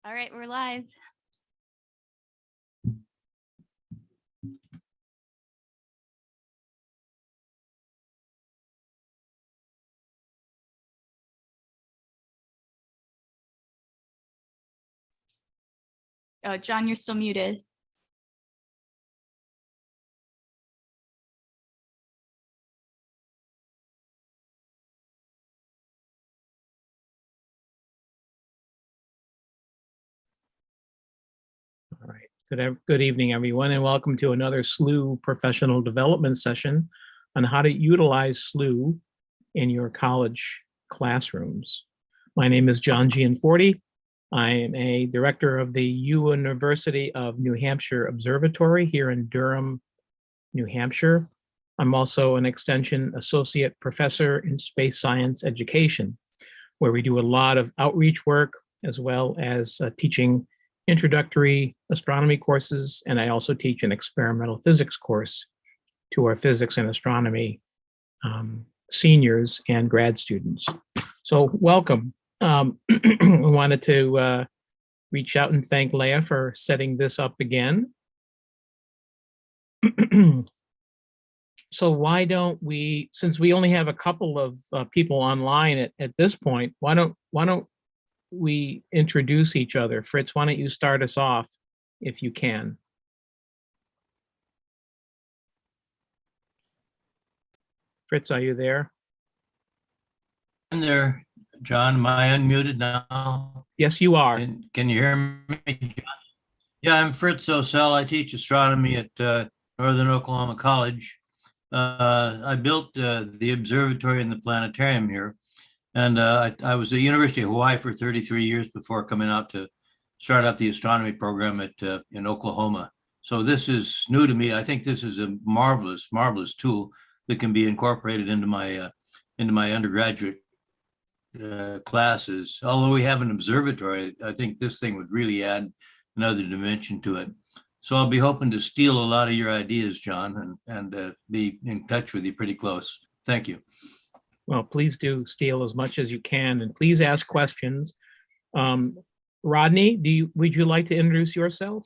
All right, we're live. Oh, John, you're still muted. All right. Good evening, everyone, and welcome to another Slooh professional development session on how to utilize Slooh in your college classrooms. My name is John Gianforte. I am a director of the University of New Hampshire Observatory here in Durham, New Hampshire. I'm also an extension associate professor in space science education, where we do a lot of outreach work as well as teaching introductory astronomy courses, and I also teach an experimental physics course to our physics and astronomy seniors and grad students. So welcome. I wanted to reach out and thank Leah for setting this up again. So why don't we, since we only have a couple of people online at this point, why don't we introduce each other? Fritz, why don't you start us off if you can? Fritz, are you there? I'm there, John. Am I unmuted now? Yes, you are. Can you hear me? Yeah, I'm Fritz Osell. I teach astronomy at Northern Oklahoma College. I built the observatory and the planetarium here. And I was at University of Hawaii for 33 years before coming out to start up the astronomy program at in Oklahoma. So this is new to me. I think this is a marvelous, marvelous tool that can be incorporated into my undergraduate classes. Although we have an observatory, I think this thing would really add another dimension to it. So I'll be hoping to steal a lot of your ideas, John, and be in touch with you pretty close. Thank you. Well, please do steal as much as you can, and please ask questions. Rodney, would you like to introduce yourself?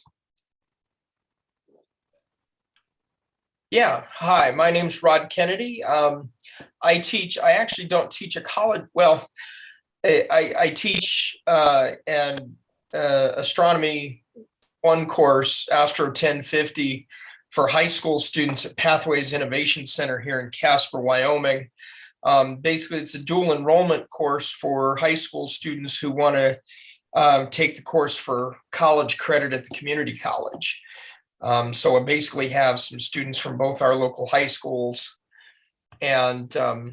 Yeah, hi, my name's Rod Kennedy. I actually don't teach a college, well, I teach an astronomy 1 course, Astro 1050, for high school students at Pathways Innovation Center here in Casper, Wyoming. Basically, it's a dual enrollment course for high school students who want to take the course for college credit at the community college. So I basically have some students from both our local high schools, and yeah,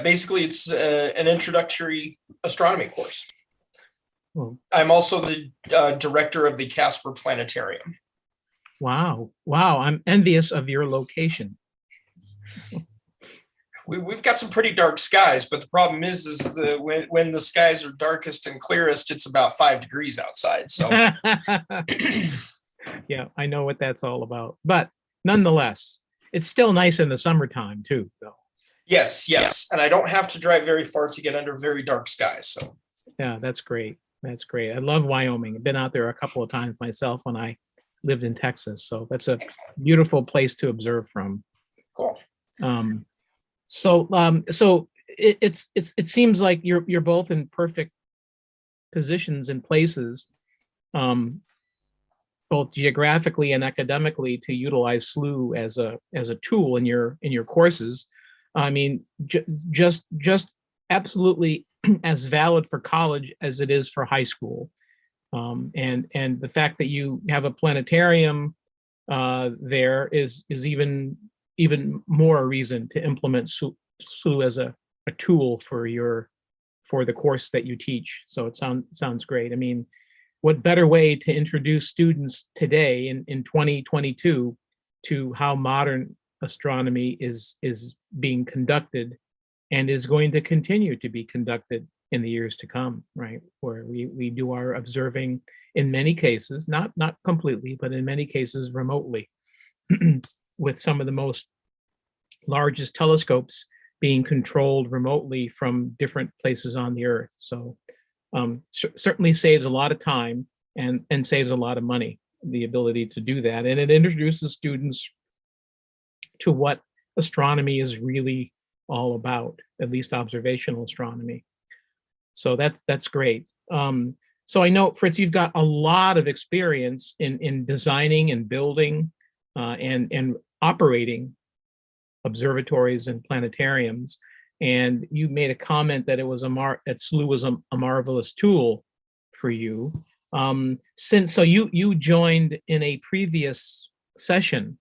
basically it's an introductory astronomy course. Well, I'm also the director of the Casper Planetarium. wow, I'm envious of your location. We've got some pretty dark skies, but the problem is when the skies are darkest and clearest, it's about 5 degrees outside. So yeah, I know what that's all about. But nonetheless, it's still nice in the summertime too, though. Yes, and I don't have to drive very far to get under very dark skies. So yeah, that's great. That's great. I love Wyoming. I've been out there a couple of times myself when I lived in Texas. So that's a beautiful place to observe from. Cool. So it seems like you're both in perfect positions and places, both geographically and academically, to utilize Slooh as a tool in your courses. I mean, just absolutely as valid for college as it is for high school. And the fact that you have a planetarium there is even more reason to implement Slooh as a tool for the course that you teach. So it sounds great. I mean, what better way to introduce students today in 2022 to how modern astronomy is being conducted and is going to continue to be conducted in the years to come, right? Where we do our observing in many cases, not completely, but in many cases remotely, with some of the most largest telescopes being controlled remotely from different places on the Earth. So certainly saves a lot of time and saves a lot of money, the ability to do that. And it introduces students to what astronomy is really all about, at least observational astronomy. So that's great. So I know, Fritz, you've got a lot of experience in designing and building and operating observatories and planetariums. And you made a comment that it was that Slooh was a marvelous tool for you. So you joined in a previous session.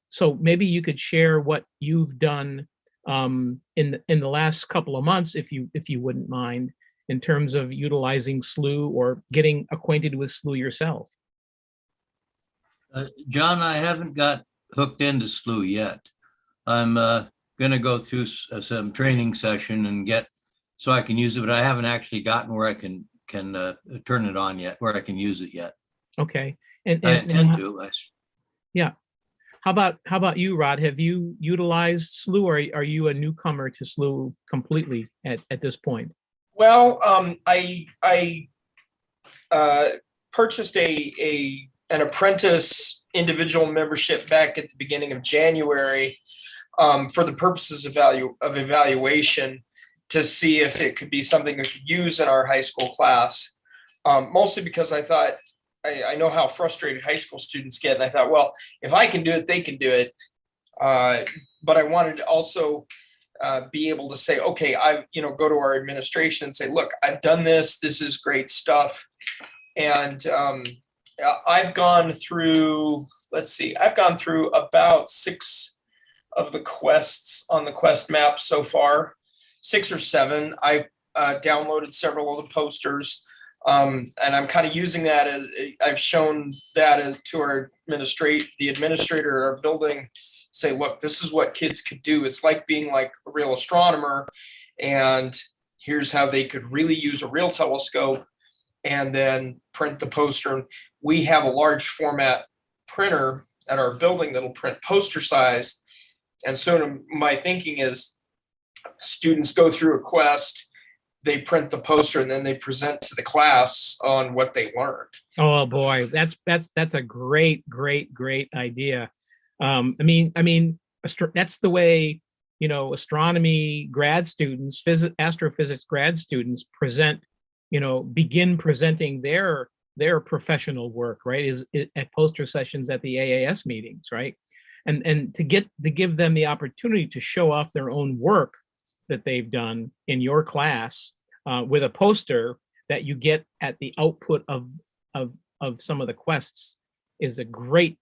So maybe you could share what you've done in the last couple of months, if you wouldn't mind, in terms of utilizing Slooh or getting acquainted with Slooh yourself. John, I haven't got hooked into Slooh yet. I'm going to go through some training session and get so I can use it, but I haven't actually gotten where I can turn it on yet, where I can use it yet. Okay. I intend to. Yeah. How about you, Rod? Have you utilized Slooh, or are you a newcomer to Slooh completely at this point? Well, I purchased an apprentice individual membership back at the beginning of January for the purposes of evaluation to see if it could be something we could use in our high school class. Mostly because I thought, I know how frustrated high school students get. And I thought, well, if I can do it, they can do it. But I wanted to also be able to say, okay, go to our administration and say, look, I've done this. This is great stuff. And I've gone through, I've gone through about 6 of the quests on the quest map so far, 6 or 7. I've downloaded several of the posters. And I'm kind of using that as I've shown that as to our the administrator of our building, say, look, this is what kids could do. It's like being like a real astronomer. And here's how they could really use a real telescope and then print the poster. We have a large format printer at our building that'll print poster size. And so my thinking is students go through a quest, they print the poster, and then they present to the class on what they learned. Oh boy, that's a great idea. I mean, that's the way, astronomy grad students, astrophysics grad students begin presenting their professional work, right? Is at poster sessions at the AAS meetings, right? And to give them the opportunity to show off their own work that they've done in your class with a poster that you get at the output of some of the quests is a great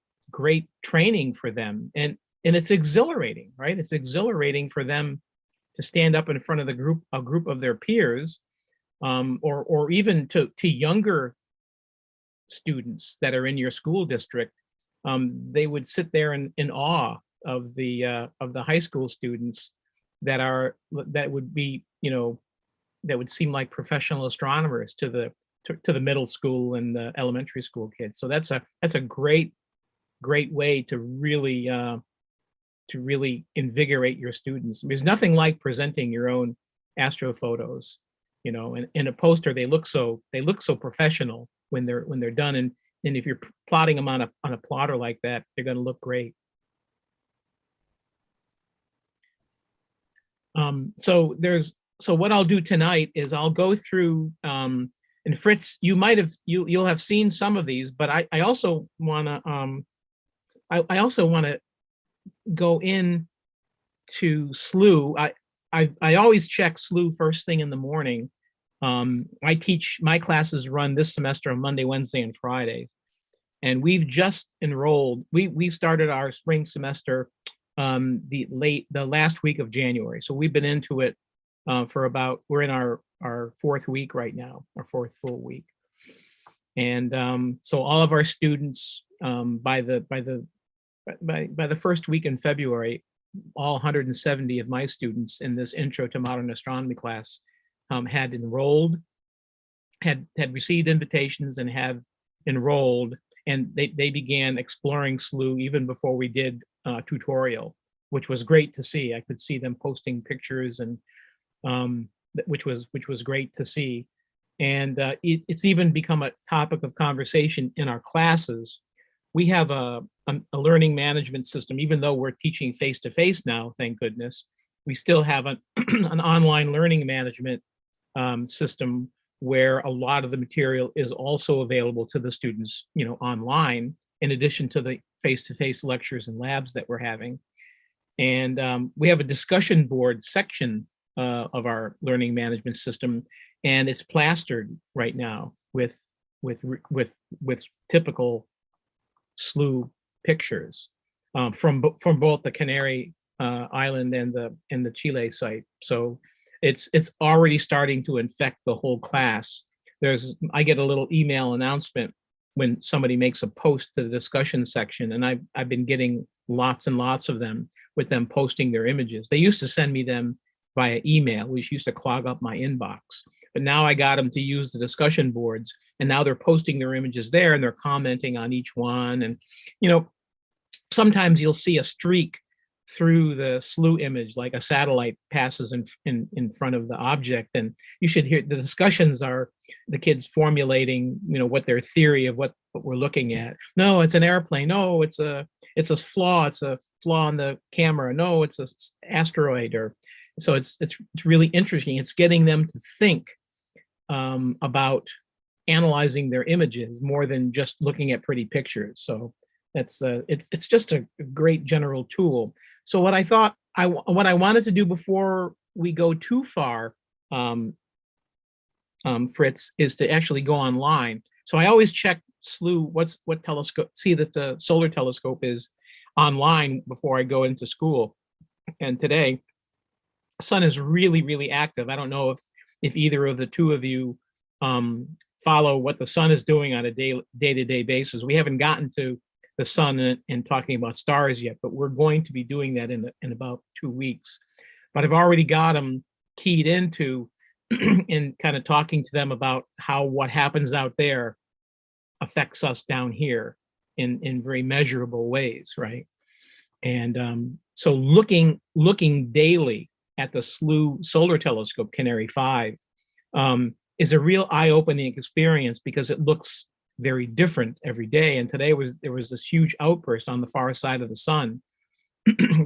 training for them, and it's exhilarating, right? It's exhilarating for them to stand up in front of a group of their peers, or even to younger students that are in your school district. They would sit there in awe of the high school students that would be, that would seem like professional astronomers to the middle school and the elementary school kids. So that's a great way to really invigorate your students. There's nothing like presenting your own astro photos, and in a poster they look so professional when they're done, and if you're plotting them on a plotter like that, they're going to look great. So what I'll do tonight is I'll go through, and Fritz, you'll have seen some of these, but I also want to go in to Slooh. I always check Slooh first thing in the morning. My classes run this semester on Monday, Wednesday, and Friday, and we've just enrolled. We started our spring semester the last week of January, so we've been into it we're in our 4th week right now, our 4th full week. And so all of our students, by the first week in February, all 170 of my students in this Intro to Modern Astronomy class had enrolled, had received invitations and have enrolled, and they began exploring Slooh even before we did tutorial. which was great to see. I could see them posting pictures, and which was great to see. And it's even become a topic of conversation in our classes. We have a learning management system, even though we're teaching face-to-face now, thank goodness. We still have an online learning management system where a lot of the material is also available to the students, online, in addition to the face-to-face lectures and labs that we're having. And we have a discussion board section of our learning management system, and it's plastered right now with typical Slooh pictures from both the Canary Island and the Chile site. So it's already starting to infect the whole class. I get a little email announcement when somebody makes a post to the discussion section, and I've been getting lots and lots of them with them posting their images. They used to send me them via email, which used to clog up my inbox. But now I got them to use the discussion boards, and now they're posting their images there, and they're commenting on each one. And, sometimes you'll see a streak through the Slooh image, like a satellite passes in front of the object, and you should hear the discussions are the kids formulating, what their theory of what we're looking at. No, it's an airplane. No, it's a flaw. It's a flaw in the camera. No, it's an asteroid. Or so it's really interesting. It's getting them to think about analyzing their images more than just looking at pretty pictures. So that's it's just a great general tool. So what I wanted to do before we go too far, Fritz, is to actually go online. So I always check Slooh, what telescope, see that the solar telescope is online before I go into school. And today, the sun is really, really active. I don't know if either of the two of you follow what the sun is doing on a day-to-day basis. We haven't gotten to the sun and talking about stars yet, but we're going to be doing that in about 2 weeks. But I've already got them keyed into and kind of talking to them about how what happens out there affects us down here in very measurable ways, right? And so looking daily at the Slooh Solar Telescope, Canary 5, is a real eye-opening experience because it looks very different every day. And today there was this huge outburst on the far side of the sun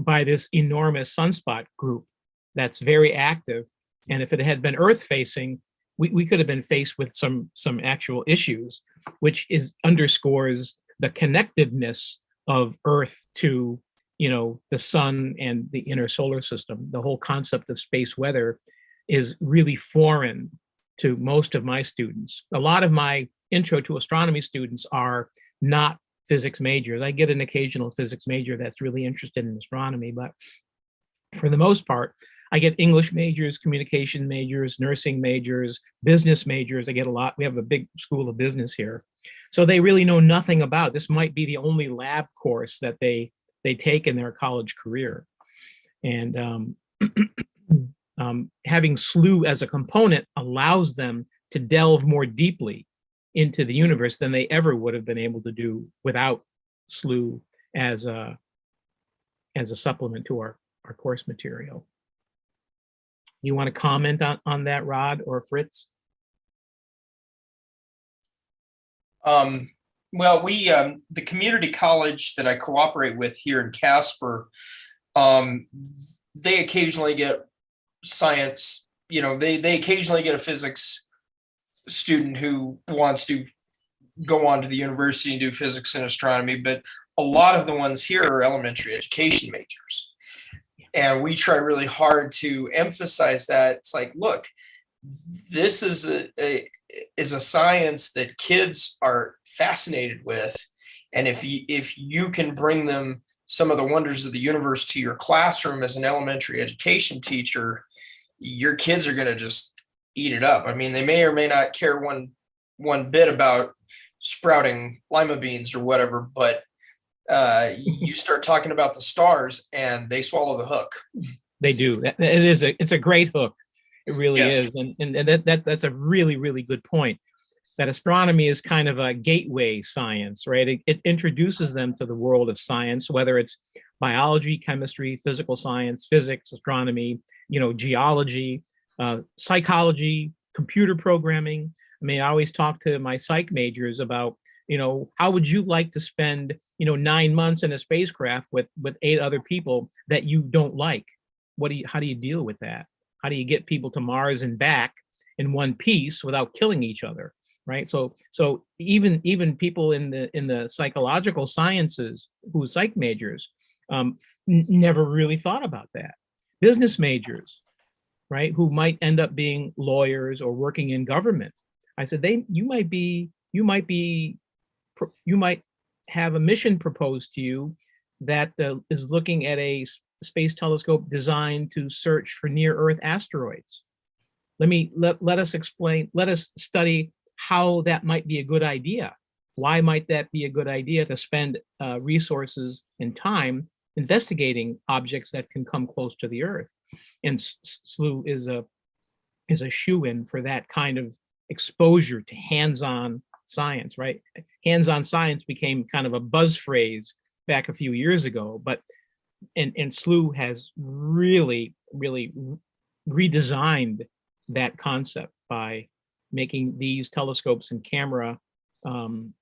by this enormous sunspot group that's very active. And if it had been Earth facing, we could have been faced with some actual issues, which underscores the connectedness of Earth to the sun and the inner solar system. The whole concept of space weather is really foreign to most of my students. A lot of my intro to astronomy students are not physics majors. I get an occasional physics major that's really interested in astronomy, but for the most part, I get English majors, communication majors, nursing majors, business majors. I get a lot. We have a big school of business here. So they really know nothing about this. Might be the only lab course that they take in their college career. And having Slooh as a component allows them to delve more deeply into the universe than they ever would have been able to do without Slooh as a supplement to our course material. You want to comment on that, Rod or Fritz? Well, we the community college that I cooperate with here in Casper, they occasionally get science. They occasionally get a physics student who wants to go on to the university and do physics and astronomy, but a lot of the ones here are elementary education majors. And we try really hard to emphasize that. It's like, look, this is a science that kids are fascinated with. And if you can bring them some of the wonders of the universe to your classroom as an elementary education teacher, your kids are going to just eat it up. I mean, they may or may not care one bit about sprouting lima beans or whatever, but you start talking about the stars and they swallow the hook. They do. It's a great hook. It really Yes. is. And that's a really, really good point. That astronomy is kind of a gateway science, right? It introduces them to the world of science, whether it's biology, chemistry, physical science, physics, astronomy, geology, psychology, computer programming. I mean, I always talk to my psych majors about, how would you like to spend, 9 months in a spacecraft with 8 other people that you don't like? How do you deal with that? How do you get people to Mars and back in one piece without killing each other? Right. So even people in the psychological sciences who psych majors never really thought about that. Business majors, right, who might end up being lawyers or working in government. I said, you might have a mission proposed to you that is looking at a space telescope designed to search for near-Earth asteroids. Let us study how that might be a good idea. Why might that be a good idea to spend resources and time investigating objects that can come close to the Earth? And Slooh is a shoe-in for that kind of exposure to hands-on science, right? Hands-on science became kind of a buzz phrase back a few years ago, but and Slooh has really redesigned that concept by making these telescopes and camera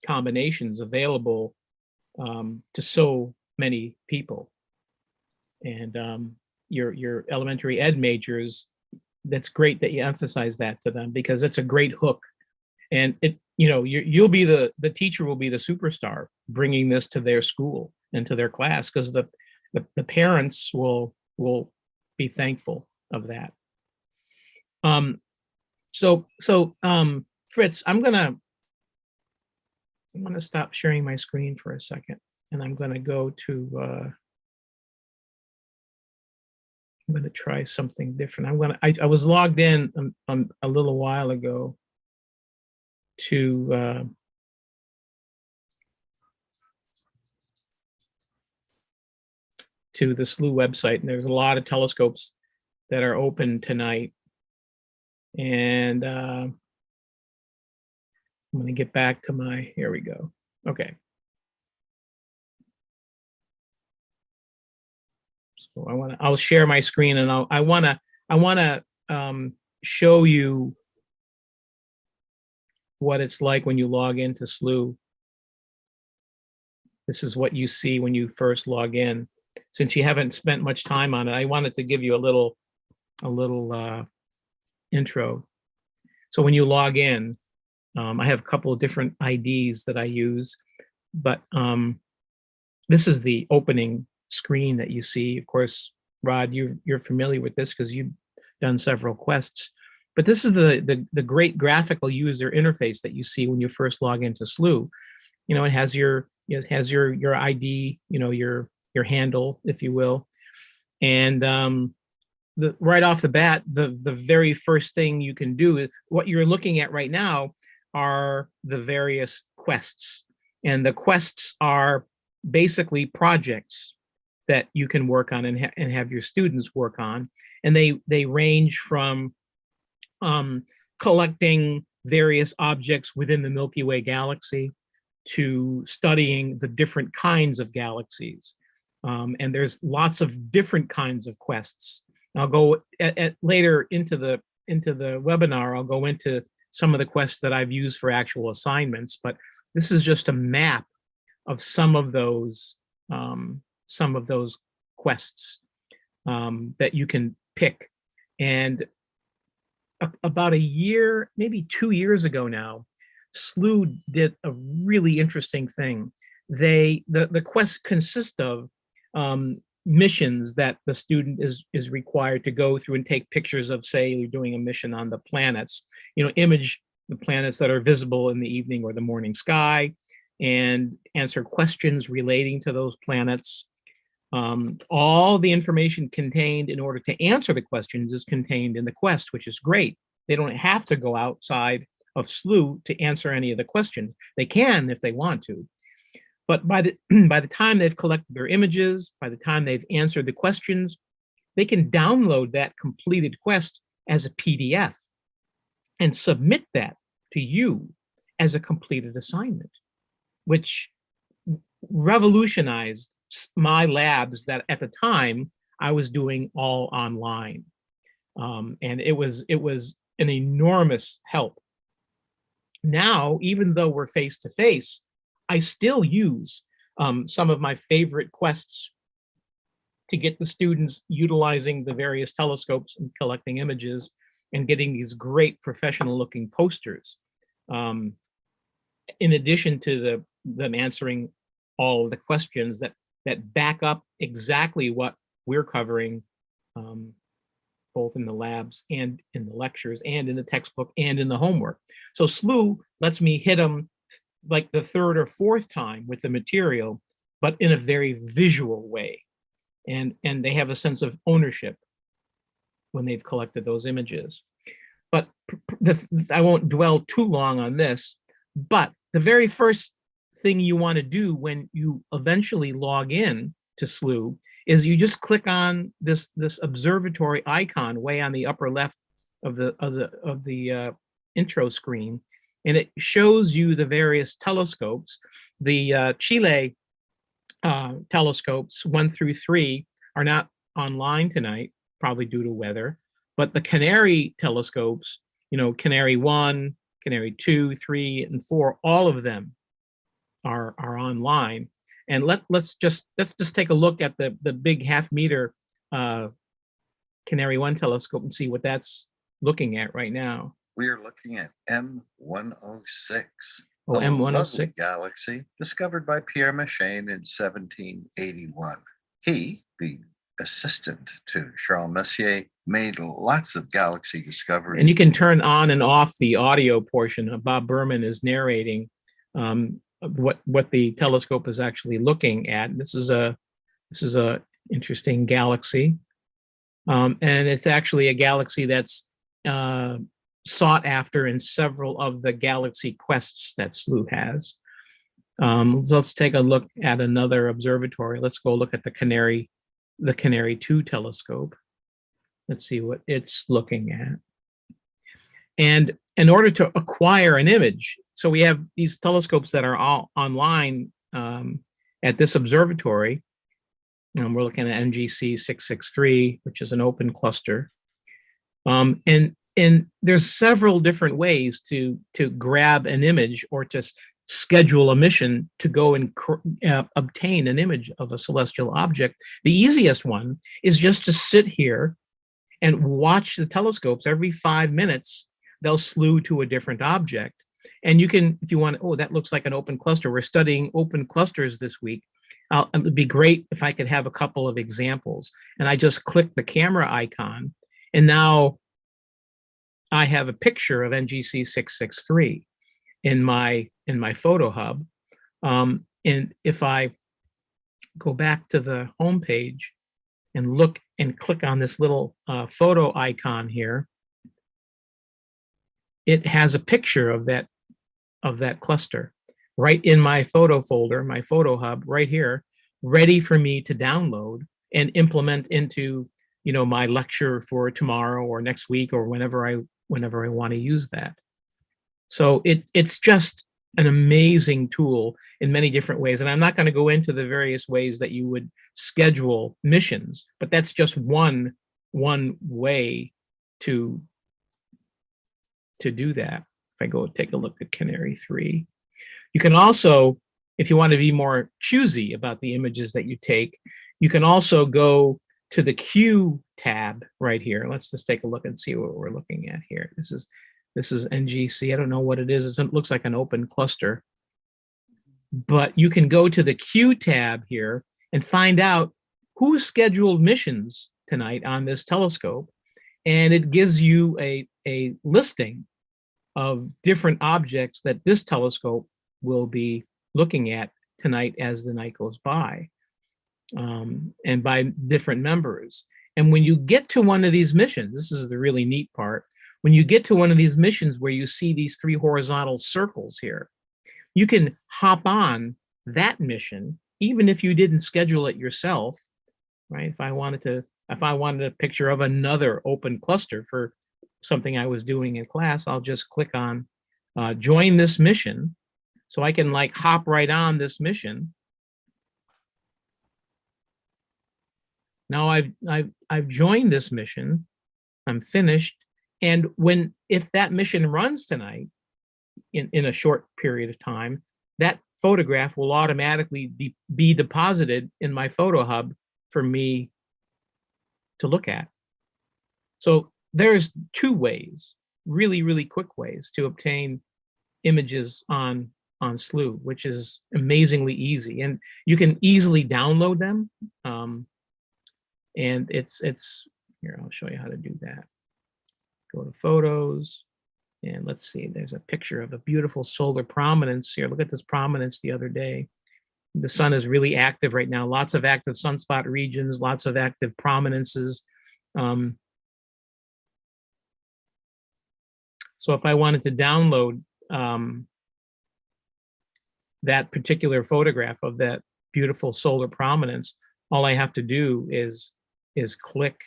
combinations available to so many people. And your elementary ed majors, that's great that you emphasize that to them, because it's a great hook. And you'll be the teacher will be the superstar bringing this to their school and to their class, because the parents will be thankful of that. So Fritz, I'm gonna stop sharing my screen for a second, and I'm gonna go to I'm gonna try something different. I was logged in a little while ago to the Slooh website, and there's a lot of telescopes that are open tonight. And I'm going to get back to here we go. Okay. So I'll share my screen, and I want to show you what it's like when you log into Slooh. This is what you see when you first log in. Since you haven't spent much time on it, I wanted to give you a little intro. So when you log in, I have a couple of different IDs that I use, but this is the opening screen that you see. Of course, Rod, you're familiar with this because you've done several quests. But this is the great graphical user interface that you see when you first log into Slooh. It has your ID, your handle, if you will, and right off the bat, the very first thing you can do is what you're looking at right now are the various quests, and the quests are basically projects that you can work on and have your students work on, and they range from collecting various objects within the Milky Way galaxy to studying the different kinds of galaxies. And there's lots of different kinds of quests. I'll go later into the webinar. I'll go into some of the quests that I've used for actual assignments, but this is just a map of some of those quests that you can pick. And about a year, maybe 2 years ago now, Slooh did a really interesting thing. The quests consist of missions that the student is required to go through and take pictures of. Say you're doing a mission on the planets, image the planets that are visible in the evening or the morning sky, and answer questions relating to those planets. All the information contained in order to answer the questions is contained in the quest, which is great. They don't have to go outside of Slooh to answer any of the questions. They can if they want to. But by the time they've collected their images, by the time they've answered the questions, they can download that completed quest as a PDF and submit that to you as a completed assignment, which revolutionized my labs that at the time I was doing all online. And it was an enormous help. Now, even though we're face to face, I still use some of my favorite quests to get the students utilizing the various telescopes and collecting images and getting these great professional looking posters. In addition to them answering all of the questions that back up exactly what we're covering, both in the labs and in the lectures and in the textbook and in the homework. So Slooh lets me hit them like the third or fourth time with the material, but in a very visual way. And they have a sense of ownership when they've collected those images. But I won't dwell too long on this, but the very first thing you want to do when you eventually log in to Slooh is you just click on this observatory icon way on the upper left of the intro screen, and it shows you the various telescopes. The Chile telescopes 1 through 3 are not online tonight, probably due to weather, but the Canary telescopes, Canary 1, Canary 2, 3, and 4, all of them are online. And let's just take a look at the big half-meter Canary 1 telescope and see what that's looking at right now. We are looking at M106. Oh, a M106. lovely galaxy discovered by Pierre Méchain in 1781. He, the assistant to Charles Messier, made lots of galaxy discoveries. And you can turn on and off the audio portion. Bob Berman is narrating what the telescope is actually looking at. This is a interesting galaxy, and it's actually a galaxy that's sought after in several of the galaxy quests that Slooh has. So let's take a look at another observatory. Let's go look at the Canary 2 telescope. Let's see what it's looking at. And in order to acquire an image, so we have these telescopes that are all online at this observatory. We're looking at NGC 663, which is an open cluster. And there's several different ways to grab an image or to schedule a mission to go and obtain an image of a celestial object. The easiest one is just to sit here and watch the telescopes. Every 5 minutes, they'll slew to a different object. And you can, if you want, oh, that looks like an open cluster. We're studying open clusters this week. It would be great if I could have a couple of examples. And I just click the camera icon, and now I have a picture of NGC 663 in my photo hub. And if I go back to the home page and look and click on this little photo icon here, it has a picture of that cluster right in my photo folder, my photo hub right here, ready for me to download and implement into my lecture for tomorrow or next week or whenever I want to use that. So it's just an amazing tool in many different ways. And I'm not going to go into the various ways that you would schedule missions, but that's just one way to do that. If I go take a look at Canary 3, you can also, if you want to be more choosy about the images that you take, you can also go to the Q tab right here. Let's just take a look and see what we're looking at here. This is NGC. I don't know what it is. It looks like an open cluster. But you can go to the Q tab here and find out who scheduled missions tonight on this telescope. And it gives you a listing of different objects that this telescope will be looking at tonight as the night goes by, and by different members. And when you get to one of these missions, this is the really neat part, when you get to one of these missions where you see these 3 horizontal circles here, you can hop on that mission, even if you didn't schedule it yourself, right? If I wanted a picture of another open cluster for something I was doing in class, I'll just click on join this mission. So I can hop right on this mission. Now I've joined this mission. I'm finished. And if that mission runs tonight in a short period of time, that photograph will automatically be deposited in my photo hub for me to look at. So there's two ways, really, really quick ways to obtain images on Slooh, which is amazingly easy. And you can easily download them. And it's here, I'll show you how to do that. Go to photos, and let's see, there's a picture of a beautiful solar prominence here. Look at this prominence the other day. The sun is really active right now. Lots of active sunspot regions, lots of active prominences. So if I wanted to download that particular photograph of that beautiful solar prominence, all I have to do is click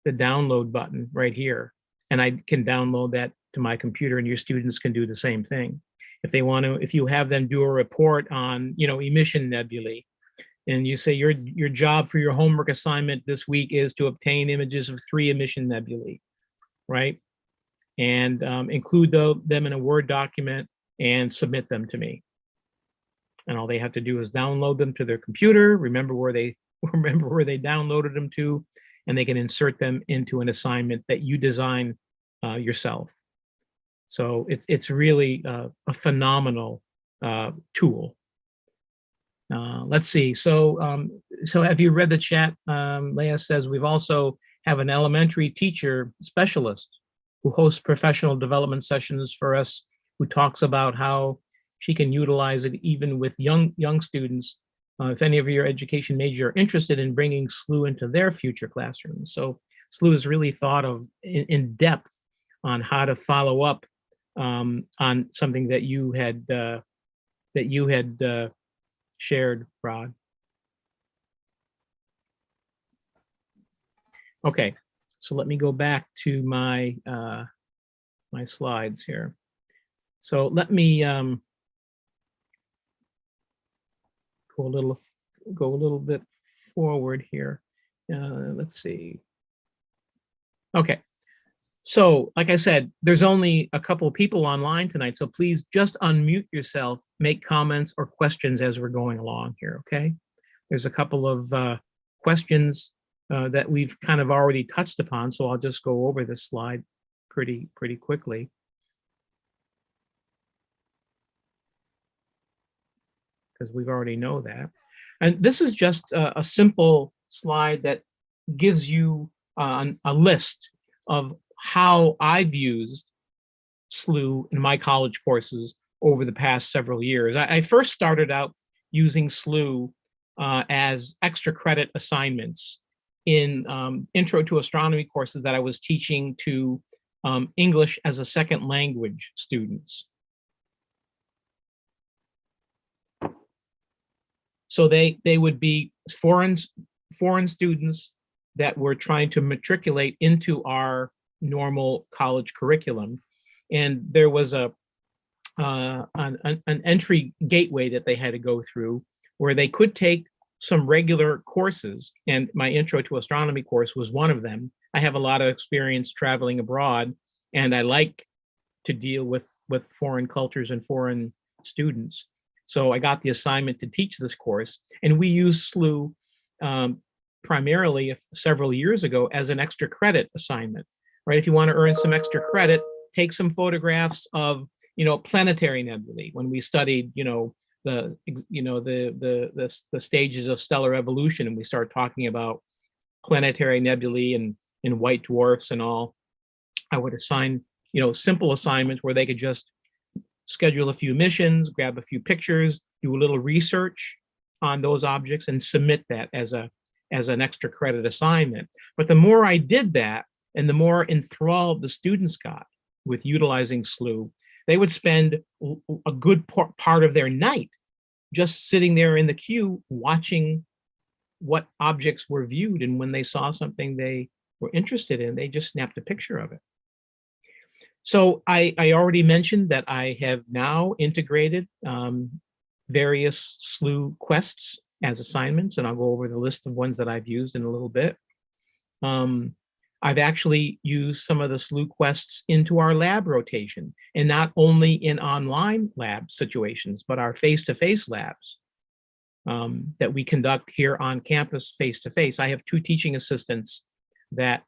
the download button right here, and I can download that to my computer, and your students can do the same thing. If they want to, if you have them do a report on, emission nebulae, and you say your job for your homework assignment this week is to obtain images of 3 emission nebulae, right? And include them in a Word document and submit them to me. And all they have to do is download them to their computer, remember where they downloaded them to, and they can insert them into an assignment that you design yourself. So it's really a phenomenal tool. Let's see. So have you read the chat? Leah says we've also have an elementary teacher specialist who hosts professional development sessions for us, who talks about how she can utilize it even with young students. If any of your education major are interested in bringing Slooh into their future classrooms. So Slooh is really thought of in depth on how to follow up on something that you had shared, Rod. Okay, so let me go back to my my slides here. So let me go a little bit forward here. Let's see. Okay. So, like I said, there's only a couple of people online tonight, so please just unmute yourself, make comments or questions as we're going along here, okay? There's a couple of questions that we've kind of already touched upon, so I'll just go over this slide pretty quickly. Because we've already know that. And this is just a simple slide that gives you a list of how I've used Slooh in my college courses over the past several years. I first started out using Slooh as extra credit assignments in intro to astronomy courses that I was teaching to English as a second language students. So they would be foreign students that were trying to matriculate into our normal college curriculum, and there was an entry gateway that they had to go through where they could take some regular courses, and my intro to astronomy course was one of them. I have a lot of experience traveling abroad, and I like to deal with foreign cultures and foreign students. So I got the assignment to teach this course, and we used Slooh primarily several years ago as an extra credit assignment, right? If you want to earn some extra credit, take some photographs of, planetary nebulae. When we studied, the stages of stellar evolution, and we start talking about planetary nebulae and white dwarfs and all, I would assign, simple assignments where they could just schedule a few missions, grab a few pictures, do a little research on those objects, and submit that as an extra credit assignment. But the more I did that, and the more enthralled the students got with utilizing Slooh, they would spend a good part of their night just sitting there in the queue watching what objects were viewed, and when they saw something they were interested in, they just snapped a picture of it. So I already mentioned that I have now integrated various Slooh quests as assignments, and I'll go over the list of ones that I've used in a little bit. I've actually used some of the Slooh quests into our lab rotation, and not only in online lab situations, but our face-to-face labs that we conduct here on campus face-to-face. I have 2 teaching assistants that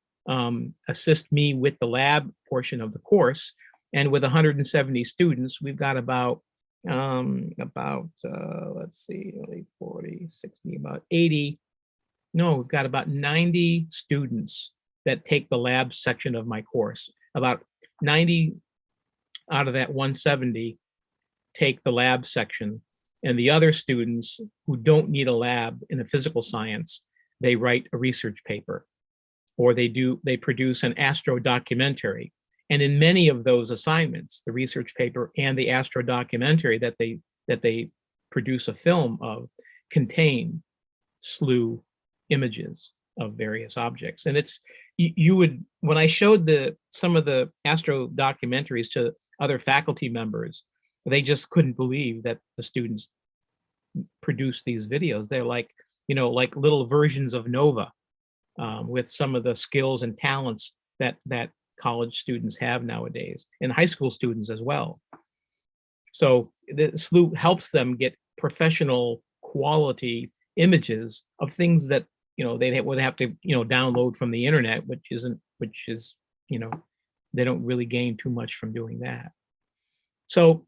assist me with the lab portion of the course. And with 170 students, we've got about let's see, 40, 60, about 80. No, we've got about 90 students that take the lab section of my course. About 90 out of that 170 take the lab section, and the other students who don't need a lab in a physical science, they write a research paper, or they produce an astro documentary. And in many of those assignments, the research paper and the astro documentary that they produce a film of contain Slooh images of various objects. And it's, you would, when I showed some of the astro documentaries to other faculty members, they just couldn't believe that the students produce these videos. They're like, like little versions of Nova, with some of the skills and talents that college students have nowadays, and high school students as well. So the Slooh helps them get professional quality images of things that they would have to download from the internet, which is they don't really gain too much from doing that. So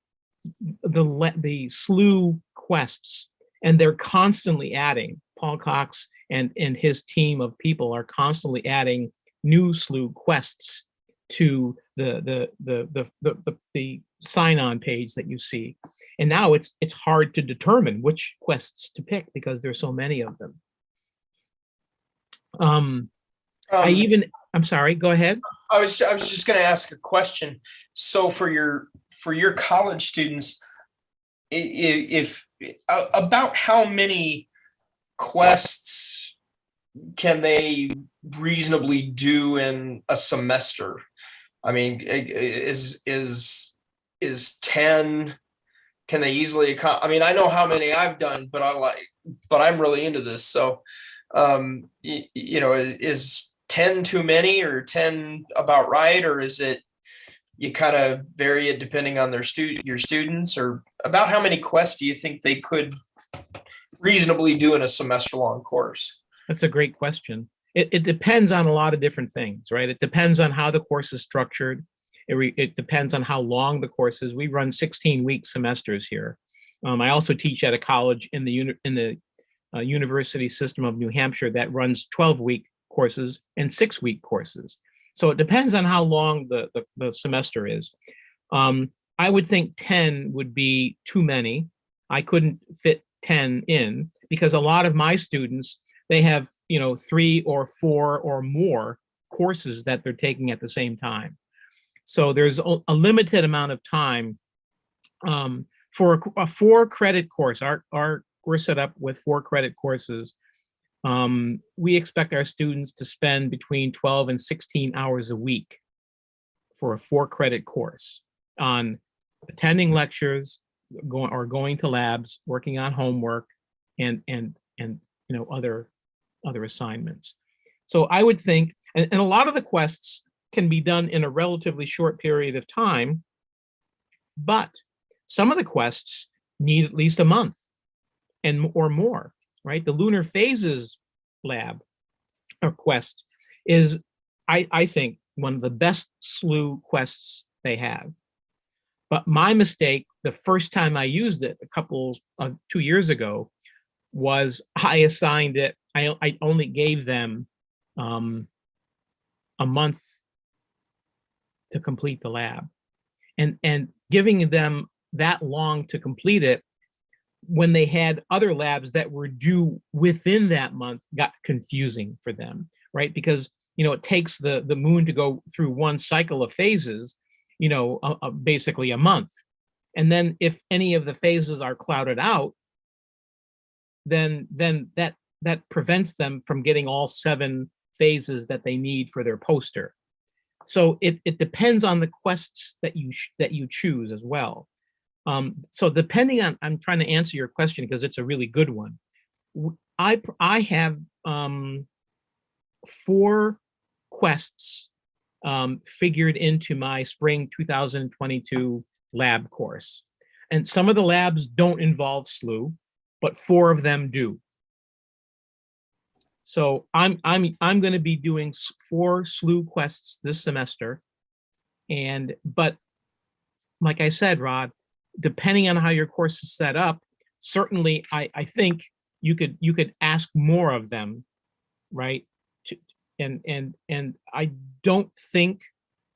the Slooh quests, and they're constantly adding. Paul Cox and his team of people are constantly adding new Slooh quests to the sign-on page that you see. And now it's hard to determine which quests to pick because there's so many of them. I'm sorry, go ahead. I was just going to ask a question. So for your college students, if about how many quests can they reasonably do in a semester? I mean, is 10? Can they easily? I mean, I know how many I've done, but I'm really into this. So, is 10 too many, or 10 about right, or is it you kind of vary it depending on your students, or about how many quests do you think they could reasonably do in a semester-long course? That's a great question. It depends on a lot of different things, right? It depends on how the course is structured. It depends on how long the course is. We run 16-week semesters here. I also teach at a college in the University system of New Hampshire that runs 12-week courses and 6-week courses. So it depends on how long the semester is. I would think 10 would be too many. I couldn't fit 10 in because a lot of my students, they have 3 or 4 or more courses that they're taking at the same time. So there's a limited amount of time for a 4-credit course. We're set up with 4-credit courses. We expect our students to spend between 12 and 16 hours a week for a 4-credit course on attending lectures, going to labs, working on homework, and other assignments. So I would think, and a lot of the quests can be done in a relatively short period of time, but some of the quests need at least a month or more, right? The lunar phases lab or quest is, I think, one of the best Slooh quests they have. But my mistake, the first time I used it 2 years ago, was I assigned it, I only gave them a month to complete the lab. And giving them that long to complete it when they had other labs that were due within that month got confusing for them, right? Because, it takes the moon to go through one cycle of phases, basically a month. And then if any of the phases are clouded out, then that prevents them from getting all 7 phases that they need for their poster. So it depends on the quests that you choose as well. So depending on, I'm trying to answer your question because it's a really good one. I have 4 quests figured into my spring 2022 lab course. And some of the labs don't involve Slooh, but 4 of them do. So I'm going to be doing 4 Slooh quests this semester. But like I said, Rod, depending on how your course is set up, certainly I think you could ask more of them, right? And I don't think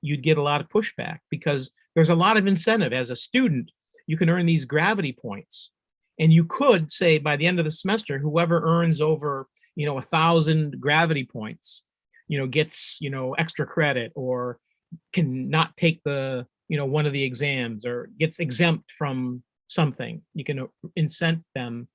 you'd get a lot of pushback, because there's a lot of incentive. As a student, you can earn these gravity points, and you could say by the end of the semester, whoever earns over 1,000 gravity points, gets extra credit, or can not take the one of the exams, or gets exempt from something. You can incent them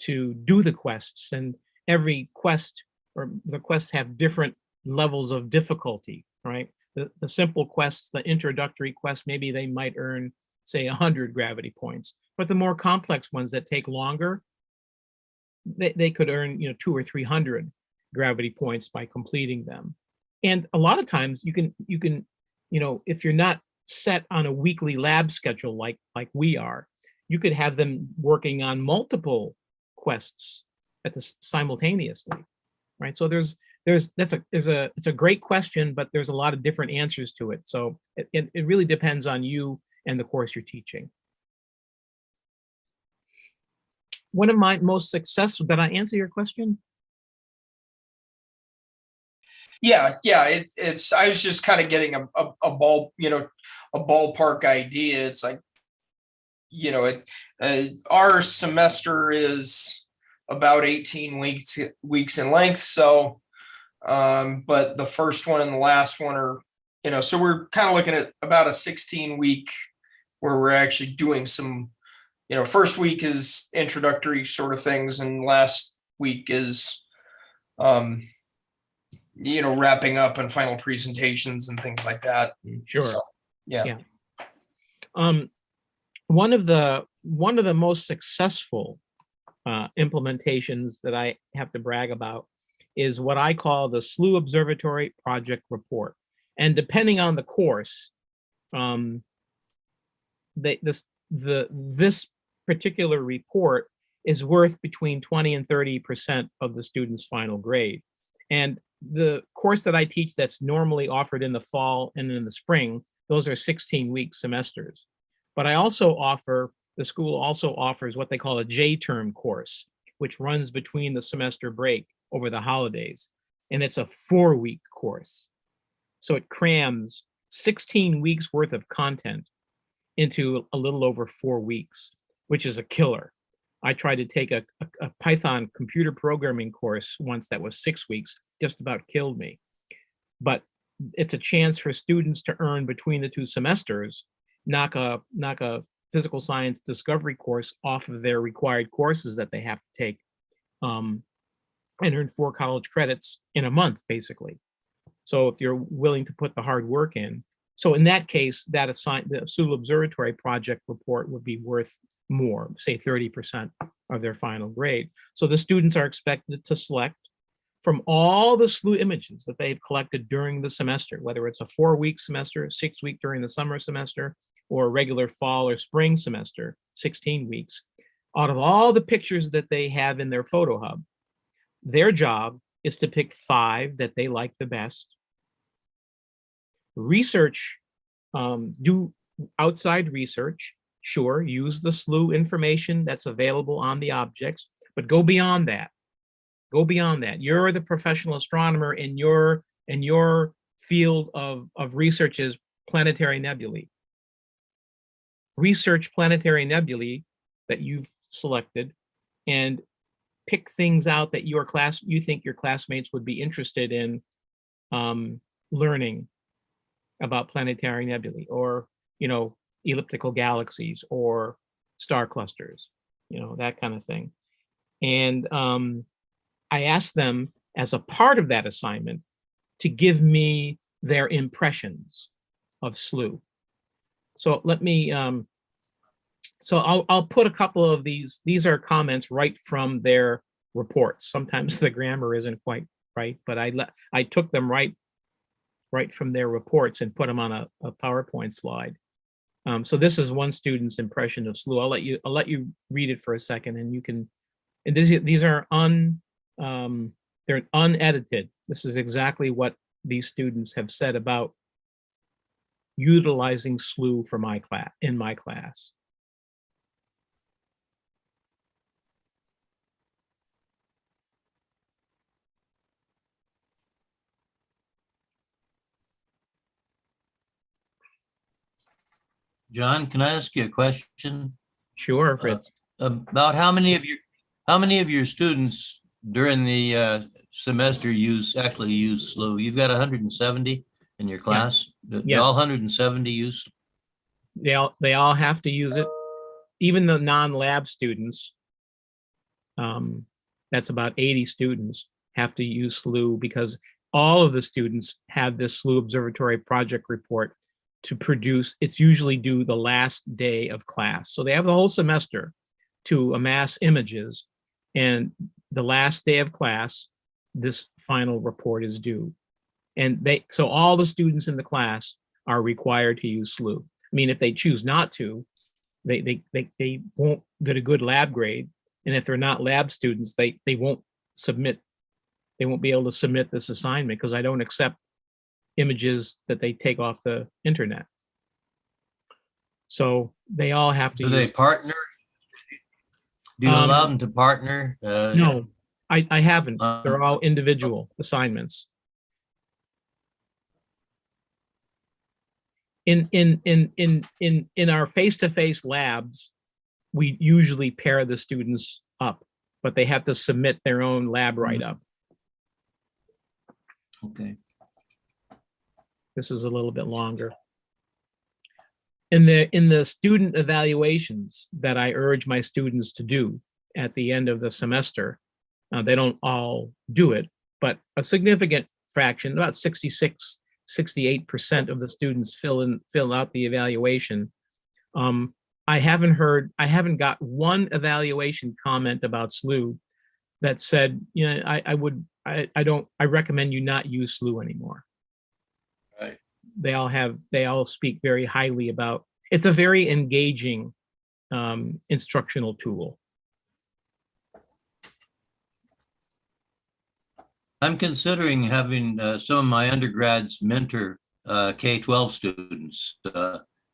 to do the quests, and every quest, or the quests, have different levels of difficulty, right? The simple quests, the introductory quests, maybe they might earn, say, 100 gravity points, but the more complex ones that take longer, they could earn 200 or 300 gravity points by completing them. And a lot of times you can if you're not set on a weekly lab schedule like we are, you could have them working on multiple quests simultaneously, right? So it's a great question, but there's a lot of different answers to it. So it really depends on you and the course you're teaching. One of my most successful, did I answer your question? Yeah. It's I was just kind of getting a ballpark idea. It's like, our semester is about 18 weeks in length. So, but the first one and the last one are, so we're kind of looking at about a 16-week where we're actually doing some, first week is introductory sort of things, and last week is, wrapping up and final presentations and things like that. Sure. So, yeah. One of the most successful implementations that I have to brag about is what I call the Slooh Observatory Project Report. And depending on the course, this particular report is worth between 20 and 30% of the student's final grade. And the course that I teach, that's normally offered in the fall and in the spring, those are 16-week semesters. But the school also offers what they call a J-term course, which runs between the semester break over the holidays. And it's a 4-week course. So it crams 16 weeks worth of content into a little over 4 weeks, which is a killer. I tried to take a Python computer programming course once that was 6 weeks, just about killed me. But it's a chance for students to earn between the 2 semesters, knock a physical science discovery course off of their required courses that they have to take, and earn 4 college credits in a month, basically. So if you're willing to put the hard work in. So in that case, the Slooh Observatory project report would be worth more, say 30% of their final grade. So the students are expected to select from all the Slooh images that they've collected during the semester, whether it's a 4-week semester, 6-week during the summer semester, or a regular fall or spring semester, 16 weeks. Out of all the pictures that they have in their photo hub, their job is to pick 5 that they like the best. Research, do outside research, sure, use the Slooh information that's available on the objects, but go beyond that. Go beyond that. You're the professional astronomer, in your field of research is planetary nebulae. Research planetary nebulae that you've selected and pick things out that you think your classmates would be interested in learning about planetary nebulae, or elliptical galaxies or star clusters, that kind of thing. And I asked them, as a part of that assignment, to give me their impressions of Slooh. So let me, I'll put a couple of these are comments right from their reports. Sometimes the grammar isn't quite right? But I took them right from their reports and put them on a PowerPoint slide. So this is one student's impression of Slooh. I'll let you read it for a second, and you can. And these are they're unedited. This is exactly what these students have said about utilizing Slooh for my class in my class. John, can I ask you a question? Sure, Fritz. About how many of your students during the semester actually use Slooh? You've got 170 in your class. Do Yes. all 170 use? They all have to use it. Even the non-lab students, that's about 80 students, have to use Slooh because all of the students have this Slooh Observatory project report to produce. It's usually due the last day of class. So they have the whole semester to amass images, and the last day of class, this final report is due. And so all the students in the class are required to use Slooh. I mean, if they choose not to, they won't get a good lab grade. And if they're not lab students, they won't be able to submit this assignment because I don't accept images that they take off the internet. So they all have to Do they partner? Do you allow them to partner? No, I haven't. They're all individual assignments. In our face-to-face labs, we usually pair the students up, but they have to submit their own lab write-up. Okay. This is a little bit longer. In the student evaluations that I urge my students to do at the end of the semester, they don't all do it, but a significant fraction, about 66, 68% of the students fill out the evaluation. I haven't got one evaluation comment about Slooh that said, you know, I recommend you not use Slooh anymore. Right. They all speak very highly about, it's a very engaging instructional tool. I'm considering having some of my undergrads mentor K-12 students,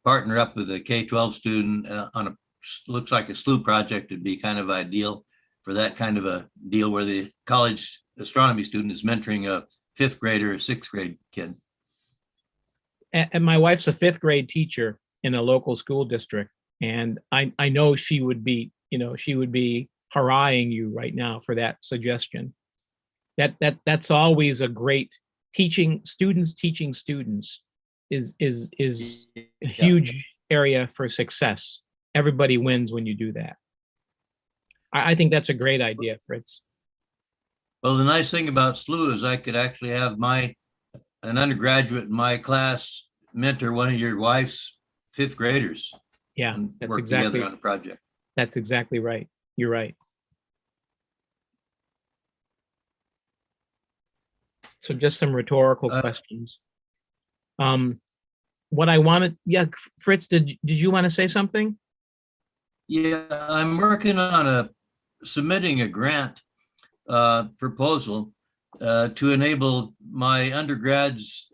partner up with a K-12 student on a, looks like a Slooh project would be kind of ideal for that kind of a deal where the college astronomy student is mentoring a 5th grader or 6th grade kid. And my wife's a 5th grade teacher in a local school district. And I know she would be hurrahing you right now for that suggestion. That's always a great teaching students is a huge area for success. Everybody wins when you do that. I think that's a great idea, Fritz. Well, the nice thing about Slooh is I could actually have an undergraduate in my class mentor one of your wife's 5th graders. Yeah, and that's work exactly together on a project. That's exactly right. You're right. So just some rhetorical questions. What I wanted, yeah, Fritz, did you want to say something? Yeah, I'm working on submitting a grant proposal to enable my undergrads,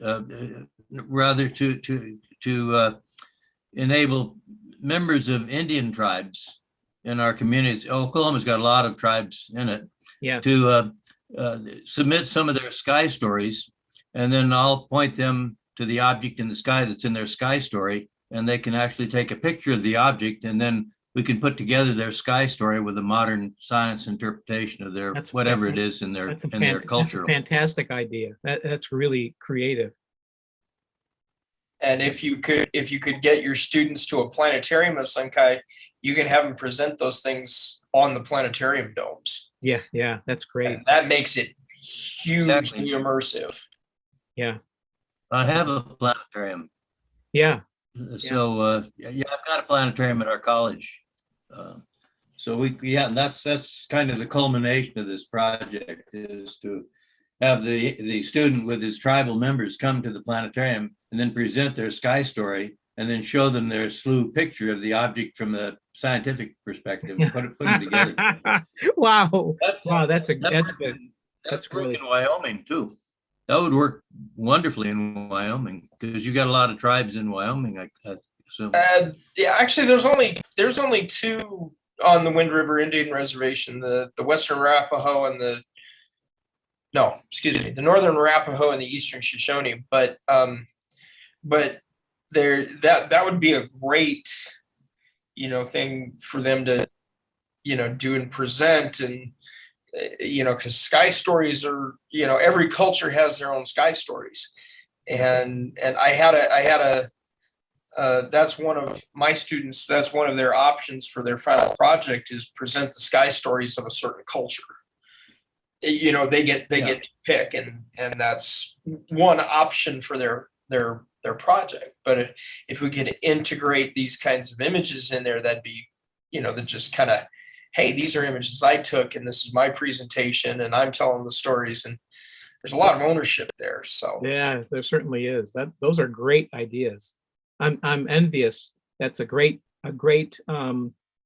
rather to enable members of Indian tribes in our communities. Oklahoma's got a lot of tribes in it. Yes. To submit some of their sky stories, and then I'll point them to the object in the sky that's in their sky story, and they can actually take a picture of the object, and then we can put together their sky story with a modern science interpretation of their whatever it is in their cultural. That's a fantastic idea. That's really creative. And if you could get your students to a planetarium of some kind, you can have them present those things on the planetarium domes. Yeah, that's great. And that makes it hugely immersive. Yeah. I have a planetarium. Yeah. So yeah, I've got a planetarium at our college. So that's kind of the culmination of this project, is to have the student with his tribal members come to the planetarium and then present their sky story and then show them their Slooh picture of the object from the scientific perspective, put them together. Wow. That- Wow, that's that good. work in- That's That's work really- in Wyoming too. That would work wonderfully in Wyoming because you got a lot of tribes in Wyoming, I assume. Yeah, actually, there's only two on the Wind River Indian Reservation, the Western Arapaho and the Northern Arapaho and the Eastern Shoshone. But there that would be a great, thing for them to, do and present. And because sky stories are, every culture has their own sky stories. And I had a that's one of my students, that's one of their options for their final project, is present the sky stories of a certain culture. They get to pick, and that's one option for their project. But if we could integrate these kinds of images in there, that'd be, that just kind of, hey, these are images I took and this is my presentation and I'm telling the stories, and there's a lot of ownership there. So Yeah, there certainly is. Those are great ideas. I'm envious. That's a great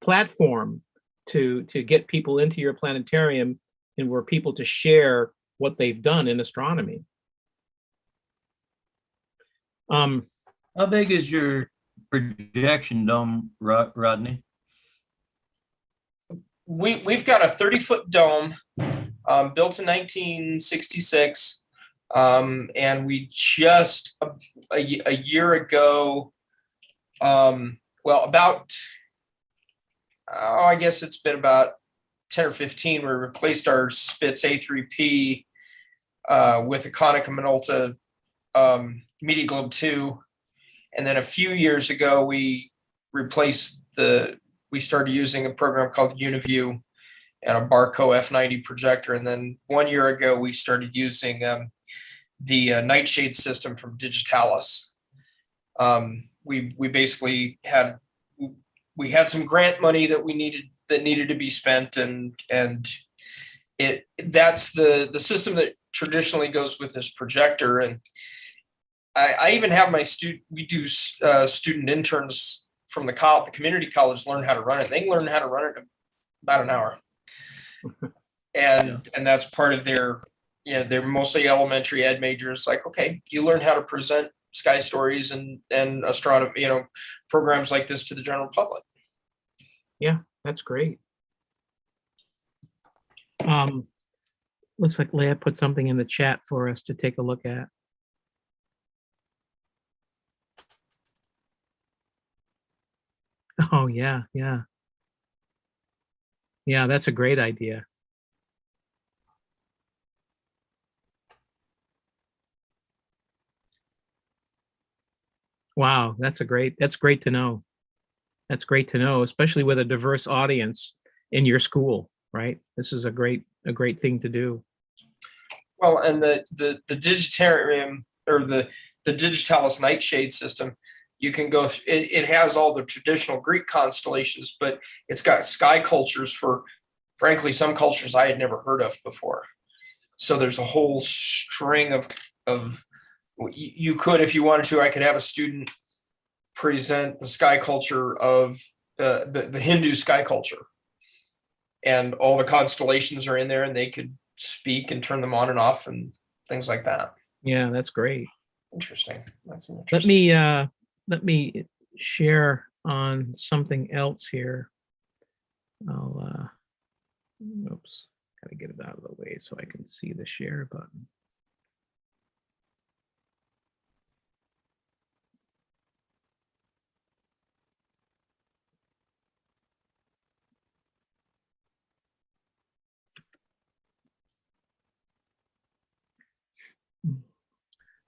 platform to get people into your planetarium, and where people to share what they've done in astronomy. How big is your projection dome, Rodney? we've got a 30-foot dome, built in 1966. And we just a year ago, I guess it's been about 10 or 15, we replaced our Spitz A3P with a Konica Minolta Media Globe 2. And then a few years ago, we started using a program called UniView and a Barco F90 projector. And then 1 year ago, we started using the nightshade system from Digitalis. We basically had some grant money that needed to be spent, and that's the system that traditionally goes with this projector. And I even have we do student interns from the community college learn how to run it. They learn how to run it in about an hour. And that's part of their, they're mostly elementary ed majors. Like, okay, you learn how to present sky stories and astronomy, programs like this to the general public. Yeah, that's great. Looks like Leah put something in the chat for us to take a look at. Oh, yeah. Yeah, that's a great idea. Wow, that's great to know. That's great to know, especially with a diverse audience in your school, right? This is a great thing to do. Well, and the Digitarium, or the Digitalis nightshade system, you can go through, it has all the traditional Greek constellations, but it's got sky cultures for, frankly, some cultures I had never heard of before. So there's a whole string of you could, if you wanted to, I could have a student present the sky culture of the Hindu sky culture, and all the constellations are in there, and they could speak and turn them on and off and things like that. Yeah, that's great. Interesting. That's interesting. Let me share on something else here. I'll oops, gotta get it out of the way so I can see the share button.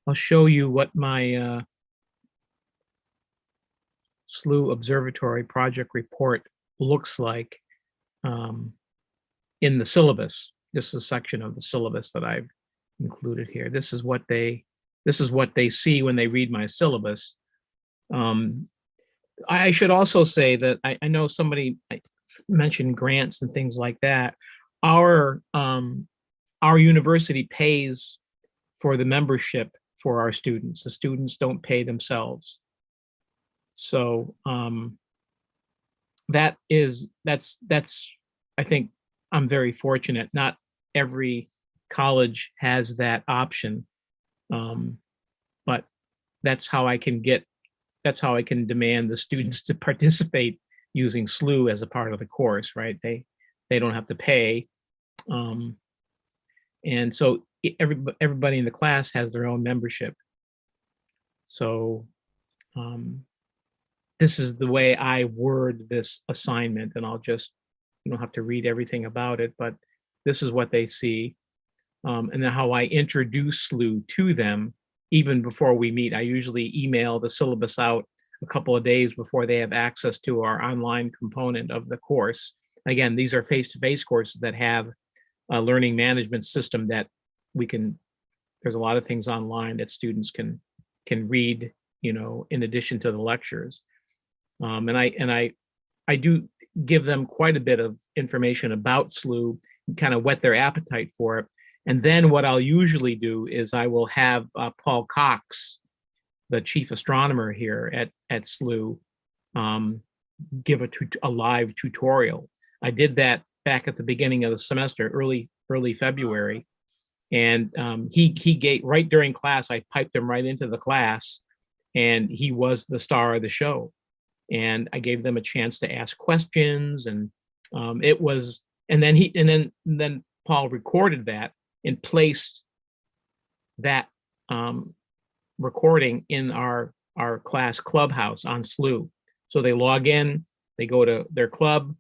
I'll show you what my Slooh Observatory project report looks like in the syllabus. This is a section of the syllabus that I've included here. This is what they see when they read my syllabus. I should also say that I know somebody mentioned grants and things like that. Our our university pays for the membership for our students. The students don't pay themselves. So that's I think I'm very fortunate. Not every college has that option, but that's how I can demand the students to participate using Slooh as a part of the course, right? They don't have to pay. And so everybody in the class has their own membership. So this is the way I word this assignment, and you don't have to read everything about it, but this is what they see. And then how I introduce Slooh to them even before we meet. I usually email the syllabus out a couple of days before they have access to our online component of the course. Again, these are face-to-face courses that have a learning management system that there's a lot of things online that students can read, in addition to the lectures. And I do give them quite a bit of information about Slooh, kind of whet their appetite for it. And then what I'll usually do is I will have Paul Cox, the chief astronomer here at Slooh, give a live tutorial. I did that back at the beginning of the semester, early February. And he gave, right during class, I piped him right into the class, and he was the star of the show. And I gave them a chance to ask questions, and then Paul recorded that and placed that recording in our class clubhouse on Slooh. So they log in, they go to their club,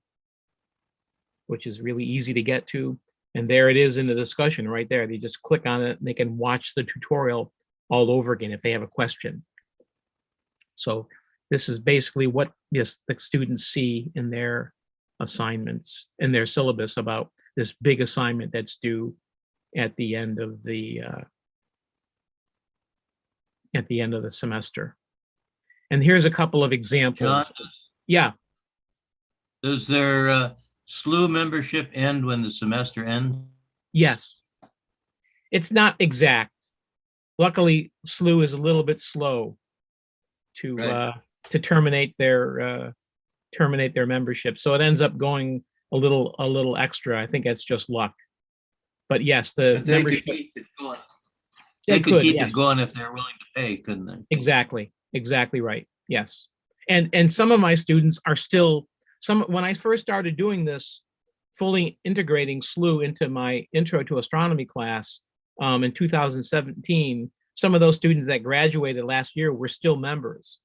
which is really easy to get to. And there it is in the discussion right there. They just click on it and they can watch the tutorial all over again if they have a question. So this is basically what the students see in their assignments, in their syllabus, about this big assignment that's due at the end of the semester. And here's a couple of examples. John, Yeah. does their Slooh membership end when the semester ends? Yes. It's not exact. Luckily, Slooh is a little bit slow to terminate their membership. So it ends up going a little extra. I think that's just luck. But yes, the They membership, could keep it going. They They could could, keep yes. it going if they're willing to pay, couldn't they? Exactly right. Yes. And some of my students are still, when I first started doing this, fully integrating Slooh into my intro to astronomy class in 2017, some of those students that graduated last year were still members,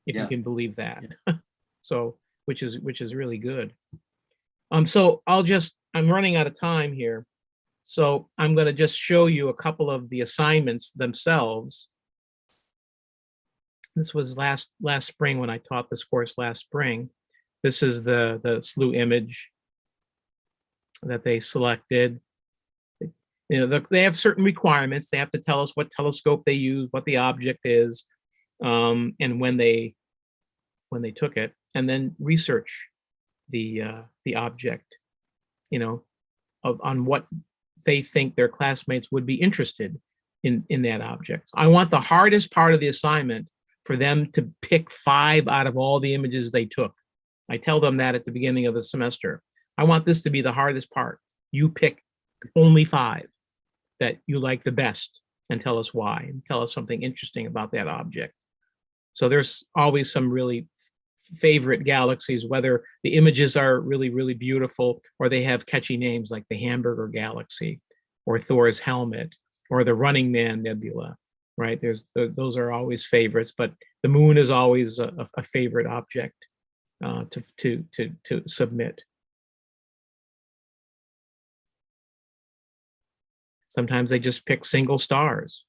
if you can believe that. So, which is really good. So I'm running out of time here. So I'm going to just show you a couple of the assignments themselves. This was last spring when I taught this course last spring. This is the Slooh image that they selected. They have certain requirements. They have to tell us what telescope they use, what the object is, and when they took it, and then research the object, on what they think their classmates would be interested in that object. I want the hardest part of the assignment for them to pick 5 out of all the images they took. I tell them that at the beginning of the semester. I want this to be the hardest part. You pick only 5 that you like the best and tell us why, and tell us something interesting about that object. So there's always some really favorite galaxies, whether the images are really, really beautiful or they have catchy names like the Hamburger Galaxy or Thor's Helmet or the Running Man Nebula, right? Those are always favorites, but the moon is always a favorite object to submit. Sometimes they just pick single stars.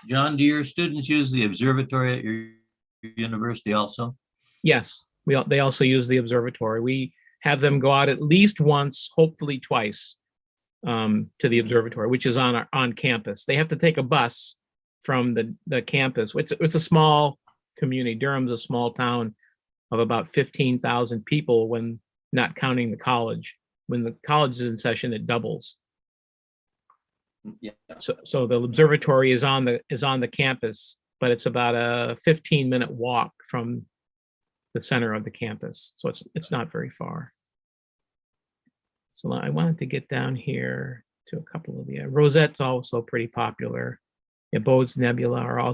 John, do your students use the observatory at your university also? Yes, they also use the observatory. We have them go out at least once, hopefully twice, to the observatory, which is on campus. They have to take a bus from the campus. It's a small community. Durham's a small town of about 15,000 people. When not counting the college. When the college is in session, it doubles. Yeah. So the observatory is on the campus, but it's about a 15-minute walk from the center of the campus. So it's not very far. So I wanted to get down here to a couple of the Rosette's also pretty popular. Bode's Nebula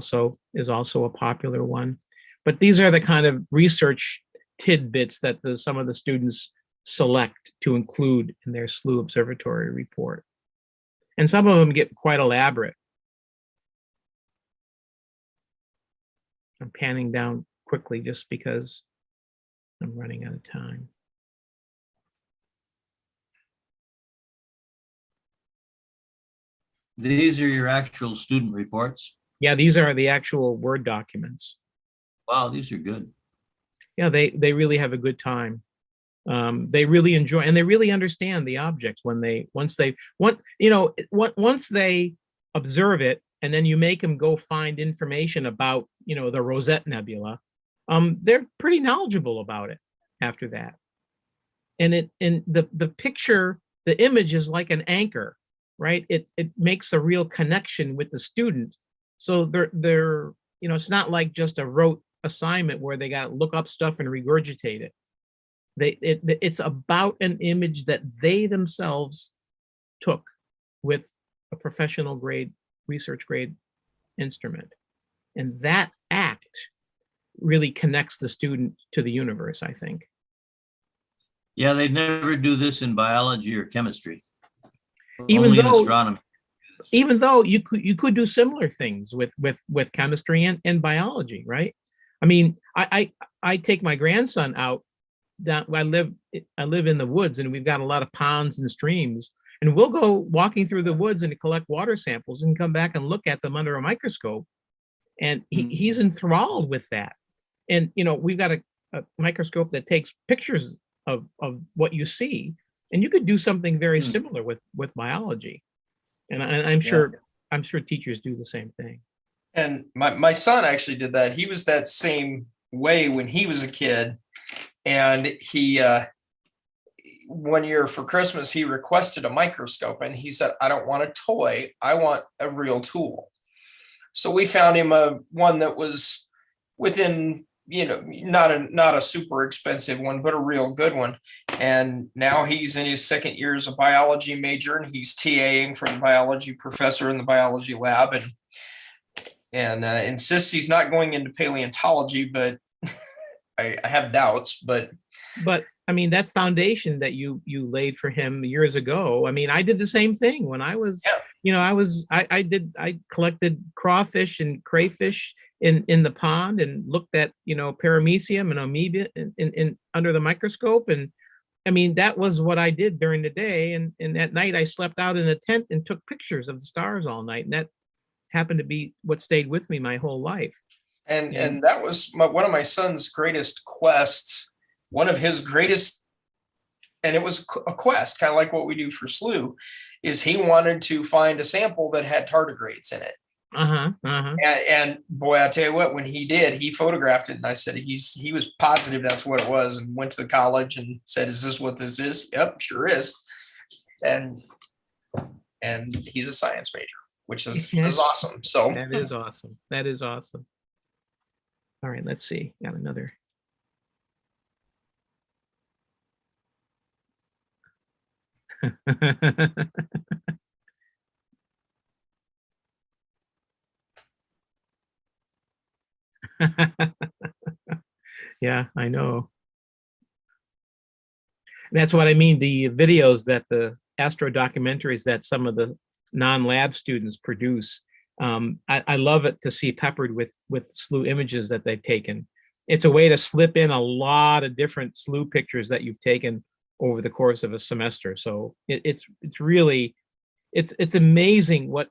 is also a popular one. But these are the kind of research tidbits that some of the students select to include in their Slooh Observatory report. And some of them get quite elaborate. I'm panning down quickly just because I'm running out of time. These are your actual student reports. Yeah, these are the actual Word documents. Wow, these are good. Yeah, they really have a good time. They really enjoy, and they really understand the objects once they observe it, and then you make them go find information about, the Rosette Nebula. They're pretty knowledgeable about it after that. And the picture, the image is like an anchor, right? It makes a real connection with the student. So they're it's not like just a rote assignment where they got to look up stuff and regurgitate it. It's about an image that they themselves took with a professional grade, research grade instrument. And that act really connects the student to the universe, I think. Yeah, they'd never do this in biology or chemistry. Even Only in though- astronomy. Even though you could do similar things with chemistry and biology, right? I mean, I take my grandson out. I live in the woods, and we've got a lot of ponds and streams, and we'll go walking through the woods and collect water samples and come back and look at them under a microscope, and he's enthralled with that. And we've got a microscope that takes pictures of what you see, and you could do something very similar with biology. And I'm sure teachers do the same thing. And my son actually did that. He was that same way when he was a kid. And he, one year for Christmas, he requested a microscope, and he said, I don't want a toy. I want a real tool. So we found him one that was within, not a super expensive one, but a real good one. And now he's in his second year as a biology major, and he's TAing for the biology professor in the biology lab, and insists he's not going into paleontology, but I have doubts. But I mean, that foundation that you laid for him years ago, I mean, I did the same thing when I was, I collected crawfish and crayfish in the pond and looked at, paramecium and amoeba in under the microscope. And I mean, that was what I did during the day. And at night I slept out in a tent and took pictures of the stars all night. And that happened to be what stayed with me my whole life. And that was one of my son's greatest quests, one of his greatest, and it was a quest, kind of like what we do for Slooh, is he wanted to find a sample that had tardigrades in it. And boy, I tell you what, when he did, he photographed it, and I said he was positive that's what it was, and went to the college and said, "Is this what this is?" Yep, sure is. And he's a science major, which is awesome. So that is awesome. That is awesome. All right, let's see. Got another. Yeah, I know. That's what I mean. The videos that the astro documentaries that some of the non-lab students produce, I love it to see peppered with Slooh images that they've taken. It's a way to slip in a lot of different Slooh pictures that you've taken over the course of a semester. So it's really, it's amazing what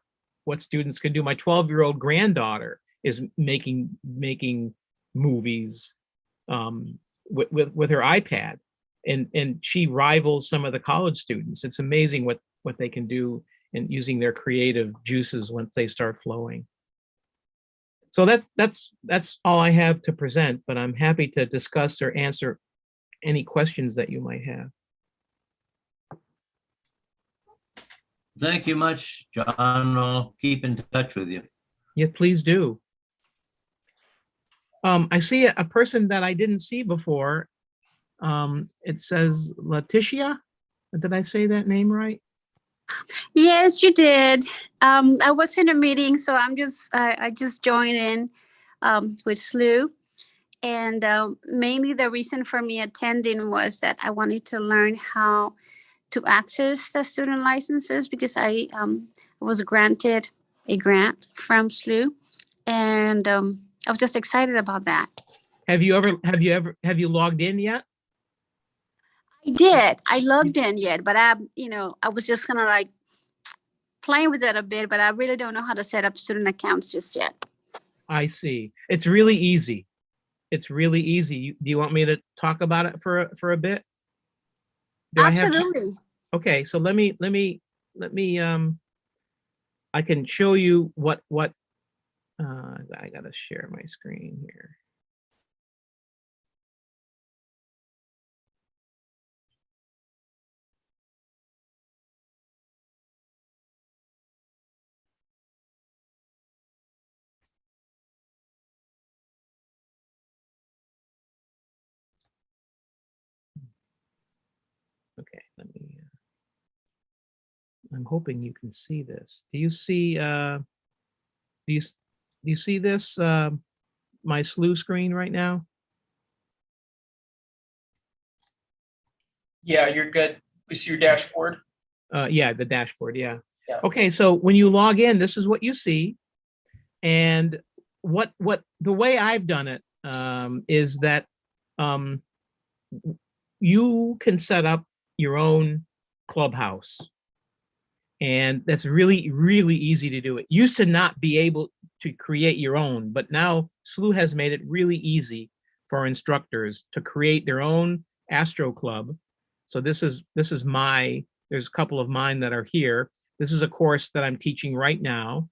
students can do. My 12-year-old granddaughter is making movies with her iPad, and she rivals some of the college students. It's amazing what they can do in using their creative juices once they start flowing. So that's all I have to present, but I'm happy to discuss or answer any questions that you might have. Thank you much, John. I'll keep in touch with you. Yeah, please do. I see a person that I didn't see before. It says Letitia. Did I say that name right? Yes, you did. I was in a meeting, so I just joined in with Slooh. And mainly the reason for me attending was that I wanted to learn how to access the student licenses, because I was granted a grant from Slooh, and I was just excited about that. Have you logged in yet? I did. I logged in yet, but I was just kind of like playing with it a bit, but I really don't know how to set up student accounts just yet. I see. It's really easy. It's really easy. Do you want me to talk about it for a bit? Do Absolutely. Okay, so let me I can show you what I gotta share my screen here. Okay, let me I'm hoping you can see this. Do you see do you see this my Slooh screen right now? Yeah, you're good. We see your dashboard. Yeah, the dashboard, yeah. Yeah. Okay, so when you log in, this is what you see. And what the way I've done it is that you can set up your own clubhouse. And that's really, really easy to do. It used to not be able to create your own, but now Slooh has made it really easy for instructors to create their own Astro Club. So this is there's a couple of mine that are here. This is a course that I'm teaching right now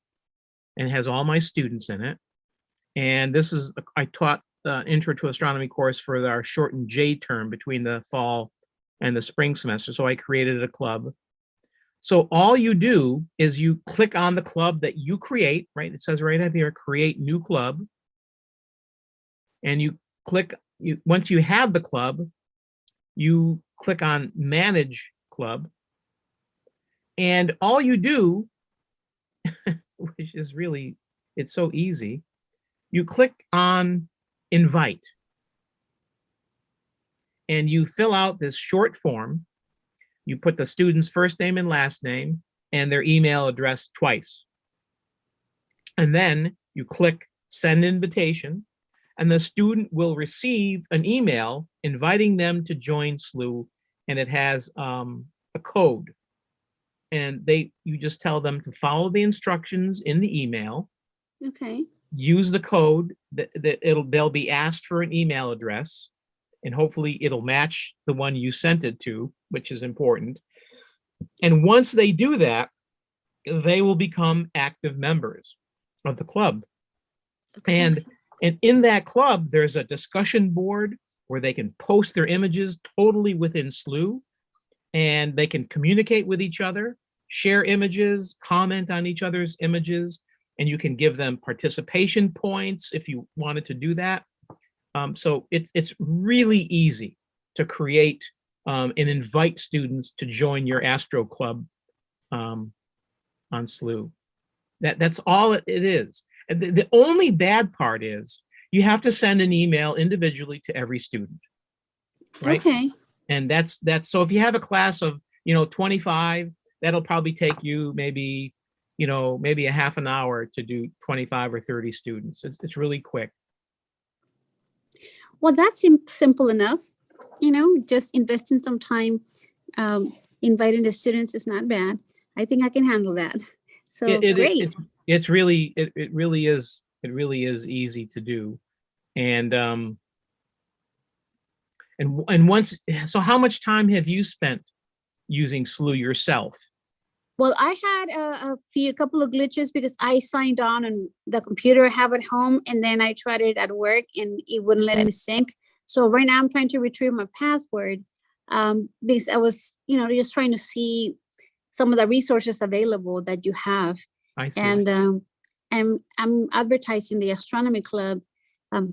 and has all my students in it. And this is, I taught the Intro to Astronomy course for our shortened J term between the fall and the spring semester. So I created a club. So all you do is you click on the club that you create, right? It says right up here, create new club. And you click, once you have the club, you click on manage club. And all you do, which is really, it's so easy, you click on invite. And you fill out this short form. You put the student's first name and last name and their email address twice. And then you click send invitation, and the student will receive an email inviting them to join Slooh, and it has a code. And you just tell them to follow the instructions in the email. Okay. Use the code they'll be asked for an email address, and hopefully it'll match the one you sent it to, which is important. And once they do that, they will become active members of the club. Okay. And in that club, there's a discussion board where they can post their images totally within Slooh, and they can communicate with each other, share images, comment on each other's images, and you can give them participation points if you wanted to do that. So it's really easy to create and invite students to join your Astro Club on Slooh. That's all it is. And the only bad part is you have to send an email individually to every student, right? Okay. And that's so if you have a class of 25, that'll probably take you maybe a half an hour to do 25 or 30 students. It's really quick. Well, that's simple enough. Just investing some time, inviting the students is not bad. I think I can handle that. So great. It really is easy to do. And once, so how much time have you spent using Slooh yourself? Well, I had a couple of glitches because I signed on and the computer I have at home, and then I tried it at work and it wouldn't let me sync. So right now I'm trying to retrieve my password because I was, just trying to see some of the resources available that you have. I see. And I'm advertising the astronomy club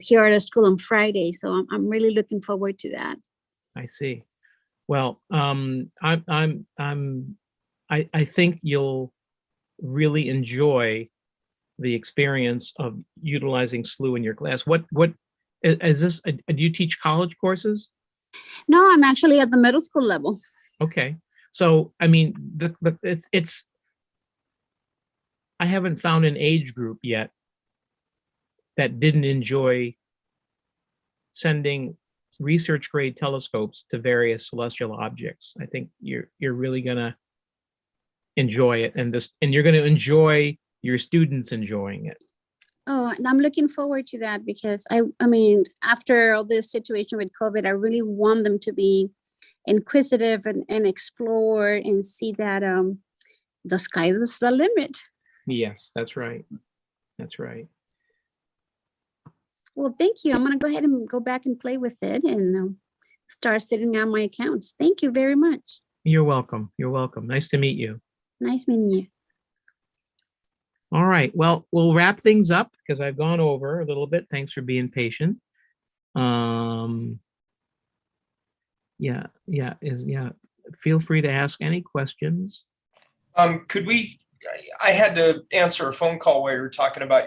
here at our school on Friday. So I'm really looking forward to that. I see. Well, I think you'll really enjoy the experience of utilizing Slooh in your class. What is this? Do you teach college courses? No, I'm actually at the middle school level. Okay. So, I mean, I haven't found an age group yet that didn't enjoy sending research grade telescopes to various celestial objects. I think you're really gonna enjoy it, and you're gonna enjoy your students enjoying it. Oh, and I'm looking forward to that because I mean, after all this situation with COVID, I really want them to be inquisitive and explore and see that the sky is the limit. Yes, that's right. That's right. Well, thank you. I'm going to go ahead and go back and play with it and start setting out my accounts. Thank you very much. You're welcome. You're welcome. Nice to meet you. Nice meeting you. All right. Well, we'll wrap things up because I've gone over a little bit. Thanks for being patient. Yeah. Feel free to ask any questions. I had to answer a phone call where you were talking about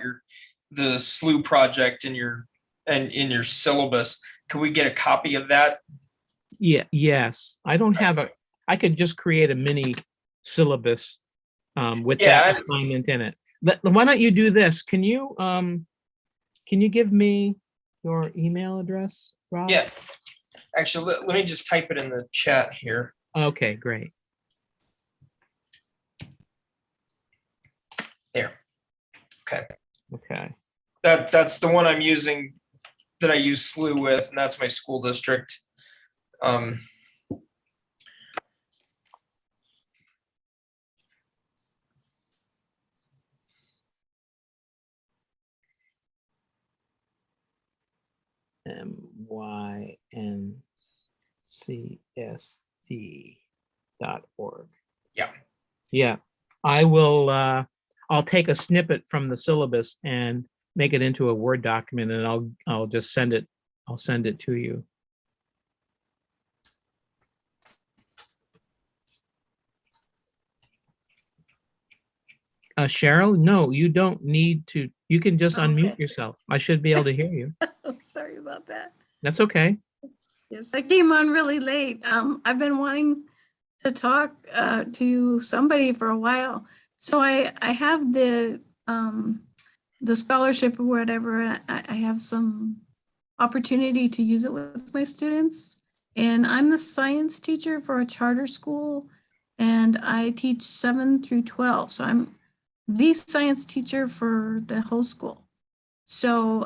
the Slooh project in your syllabus. Could we get a copy of that? Yeah. Yes. I don't have I could just create a mini syllabus with that assignment in it. Why don't you do this? Can you give me your email address, Rob? Yeah. Actually, let me just type it in the chat here. Okay, great. There. Okay. Okay. That's the one I'm using, that I use Slooh with, and that's my school district. MYNCST.org. Yeah. Yeah. I will I'll take a snippet from the syllabus and make it into a Word document, and I'll just send it. I'll send it to you. Cheryl, no, you don't need to. You can just unmute yourself. I should be able to hear you. Sorry about that. That's okay. Yes, I came on really late. I've been wanting to talk to somebody for a while. So I have the scholarship or whatever. I have some opportunity to use it with my students. And I'm the science teacher for a charter school, and I teach 7 through 12. So I'm the science teacher for the whole school. So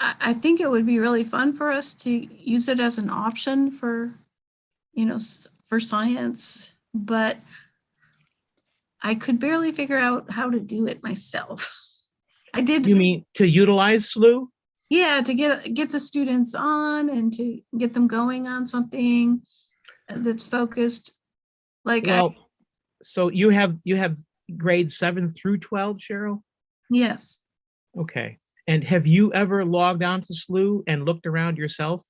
I think it would be really fun for us to use it as an option for, for science, but I could barely figure out how to do it myself. I did. You mean to utilize Slooh? Yeah, to get the students on and to get them going on something that's focused. So you have grades 7 through 12, Cheryl? Yes. Okay. And have you ever logged on to Slooh and looked around yourself?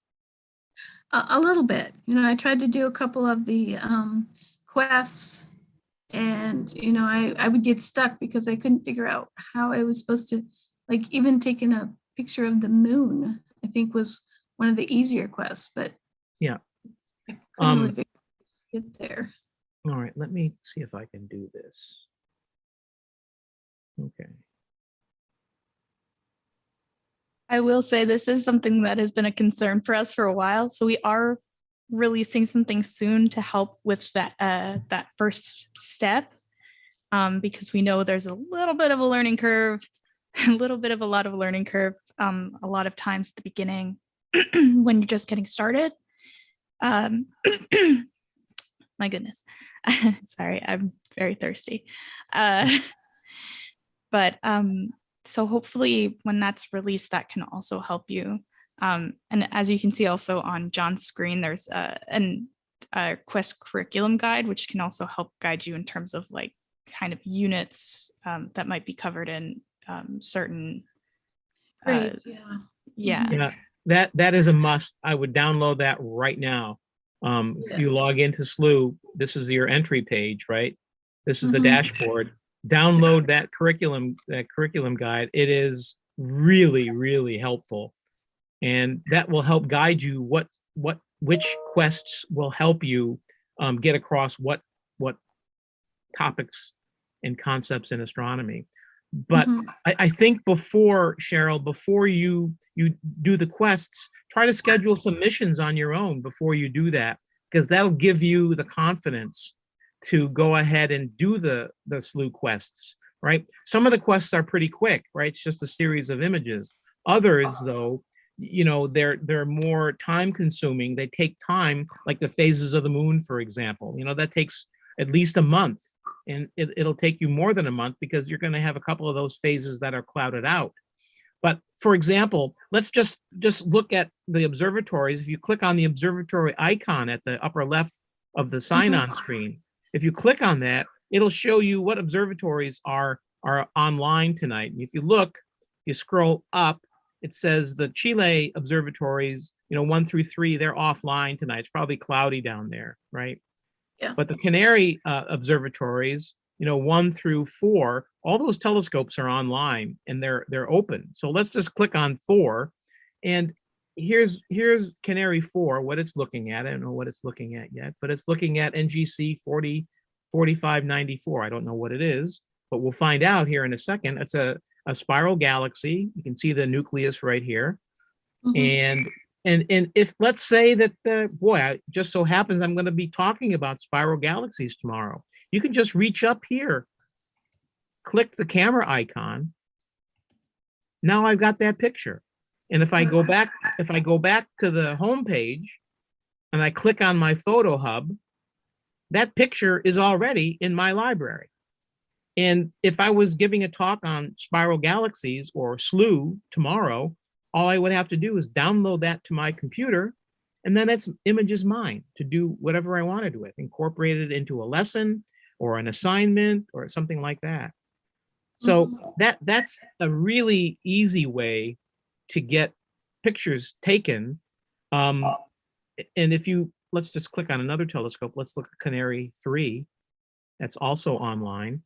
A little bit. I tried to do a couple of the quests, and I would get stuck because I couldn't figure out how I was supposed to, even taking a picture of the moon, I think was one of the easier quests, but yeah, I couldn't really figure out how to get there. All right, let me see if I can do this. Okay. I will say this is something that has been a concern for us for a while. So we are releasing something soon to help with that first step, because we know there's a little bit of a learning curve, a lot of learning curve, a lot of times at the beginning when you're just getting started. My goodness. Sorry, I'm very thirsty. But so hopefully when that's released, that can also help you And as you can see also on John's screen, there's a Quest curriculum guide, which can also help guide you in terms of like kind of units that might be covered in certain. Great, Yeah. Yeah, that is a must. I would download that right now. If you log into Slooh, this is your entry page, right? This is the dashboard. Download that curriculum guide. It is really, really helpful. And that will help guide you which quests will help you get across what topics and concepts in astronomy. But I think before, Cheryl, before you do the quests, try to schedule some missions on your own before you do that, because that'll give you the confidence to go ahead and do the Slooh quests, right? Some of the quests are pretty quick, right? It's just a series of images. Others, though, you know, they're more time consuming. They take time, like the phases of the moon, for example. You know, that takes at least a month, and it'll take you more than a month because you're going to have a couple of those phases that are clouded out. But for example, let's just look at the observatories. If you click on the observatory icon at the upper left of the sign-on screen, if you click on that, it'll show you what observatories are online tonight. And if you look, you scroll up, it says the Chile observatories, you know, 1 through 3, they're offline tonight. It's probably cloudy down there, right? Yeah. But the Canary observatories, you know, 1 through 4, all those telescopes are online and they're open. So let's just click on 4, and here's Canary 4, what it's looking at. I don't know what it's looking at yet, but it's looking at NGC 4594. I don't know what it is, but we'll find out here in a second. It's a spiral galaxy. You can see the nucleus right here. And if, let's say that, just so happens I'm going to be talking about spiral galaxies tomorrow, you can just reach up here, click the camera icon. Now I've got that picture. And if I go back to the home page and I click on my photo hub, that picture is already in my library. And if I was giving a talk on spiral galaxies or Slooh tomorrow, all I would have to do is download that to my computer, and then that image is mine to do whatever I wanted with, incorporate it into a lesson or an assignment or something like that. So that's a really easy way to get pictures taken. And if you, let's just click on another telescope. Let's look at Canary 3. That's also online.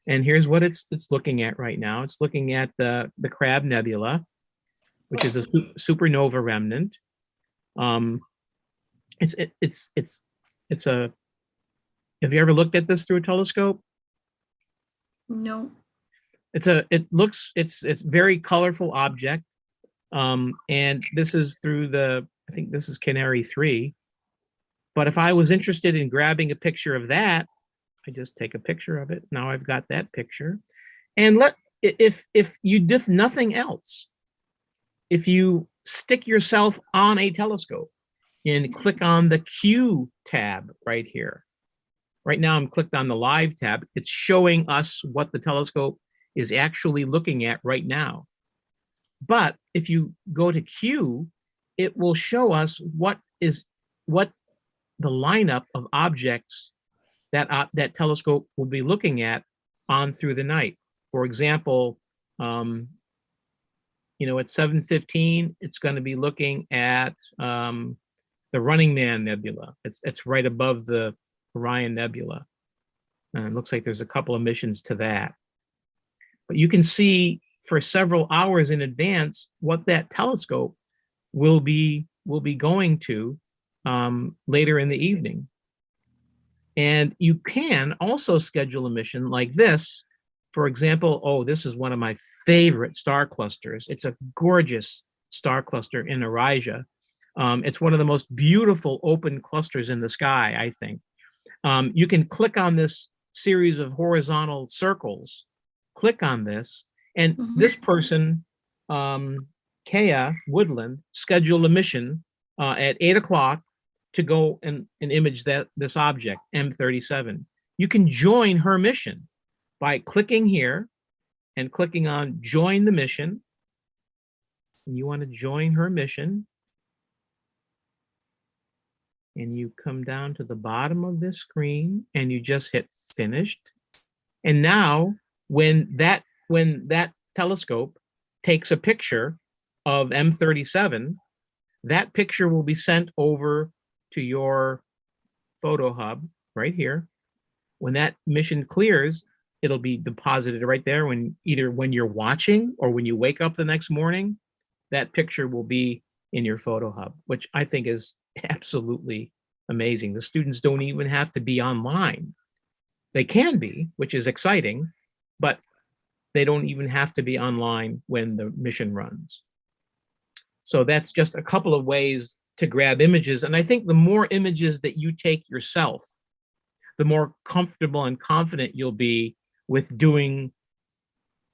And here's what it's looking at right now. It's looking at the Crab Nebula, which is a supernova remnant. It's a. Have you ever looked at this through a telescope? No. It's a very colorful object. And this is through I think this is Canary 3. But if I was interested in grabbing a picture of that, I just take a picture of it. Now I've got that picture. And if you do nothing else, if you stick yourself on a telescope and click on the Q tab right here. Right now I'm clicked on the live tab. It's showing us what the telescope is actually looking at right now. But if you go to Q, it will show us what the lineup of objects that telescope will be looking at on through the night. For example, you know, at 7:15, it's going to be looking at the Running Man Nebula. It's right above the Orion Nebula. And it looks like there's a couple of missions to that. But you can see for several hours in advance what that telescope will be going to later in the evening. And you can also schedule a mission like this. For example, this is one of my favorite star clusters. It's a gorgeous star cluster in Orija. It's one of the most beautiful open clusters in the sky, I think. You can click on this series of horizontal circles, click on this, and this person, Kea Woodland, scheduled a mission at 8 o'clock to go and image this object, M37. You can join her mission by clicking here and clicking on join the mission. and you want to join her mission, and you come down to the bottom of this screen and you just hit finished. And now when that telescope takes a picture of M37, that picture will be sent over to your photo hub right here. When that mission clears, it'll be deposited right there. When either when you're watching or when you wake up the next morning, that picture will be in your photo hub, which I think is absolutely amazing. The students don't even have to be online. They can be, which is exciting, but they don't even have to be online when the mission runs. So that's just a couple of ways to grab images. And I think the more images that you take yourself, the more comfortable and confident you'll be with doing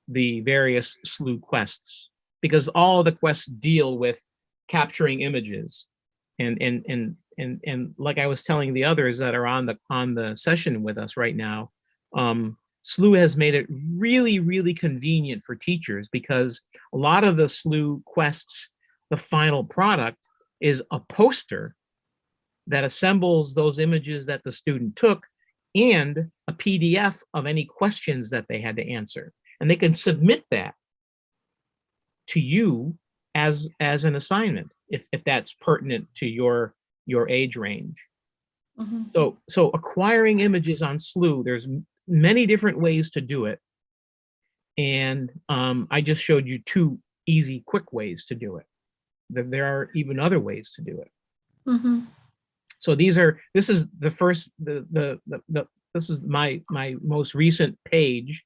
the various Slooh quests, because all of the quests deal with capturing images. And like I was telling the others that are on the session with us right now, Slooh has made it really, really convenient for teachers, because a lot of the Slooh quests, the final product is a poster that assembles those images that the student took and a PDF of any questions that they had to answer. And they can submit that to you as an assignment if that's pertinent to your age range. Mhm. So acquiring images on Slooh, there's many different ways to do it. And I just showed you two easy, quick ways to do it. There are even other ways to do it. Mhm. So this is the first, this is my most recent page,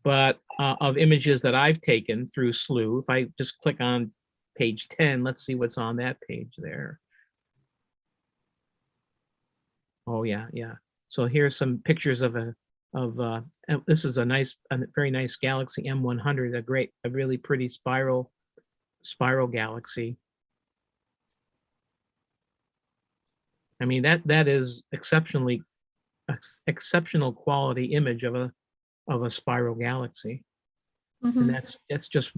but of images that I've taken through Slooh. If I just click on page 10, let's see what's on that page there. Oh yeah, yeah. So here's some pictures of this is a very nice galaxy, M100, a really pretty spiral galaxy. I mean, that is exceptional quality image of a spiral galaxy. And Mhm. that's just,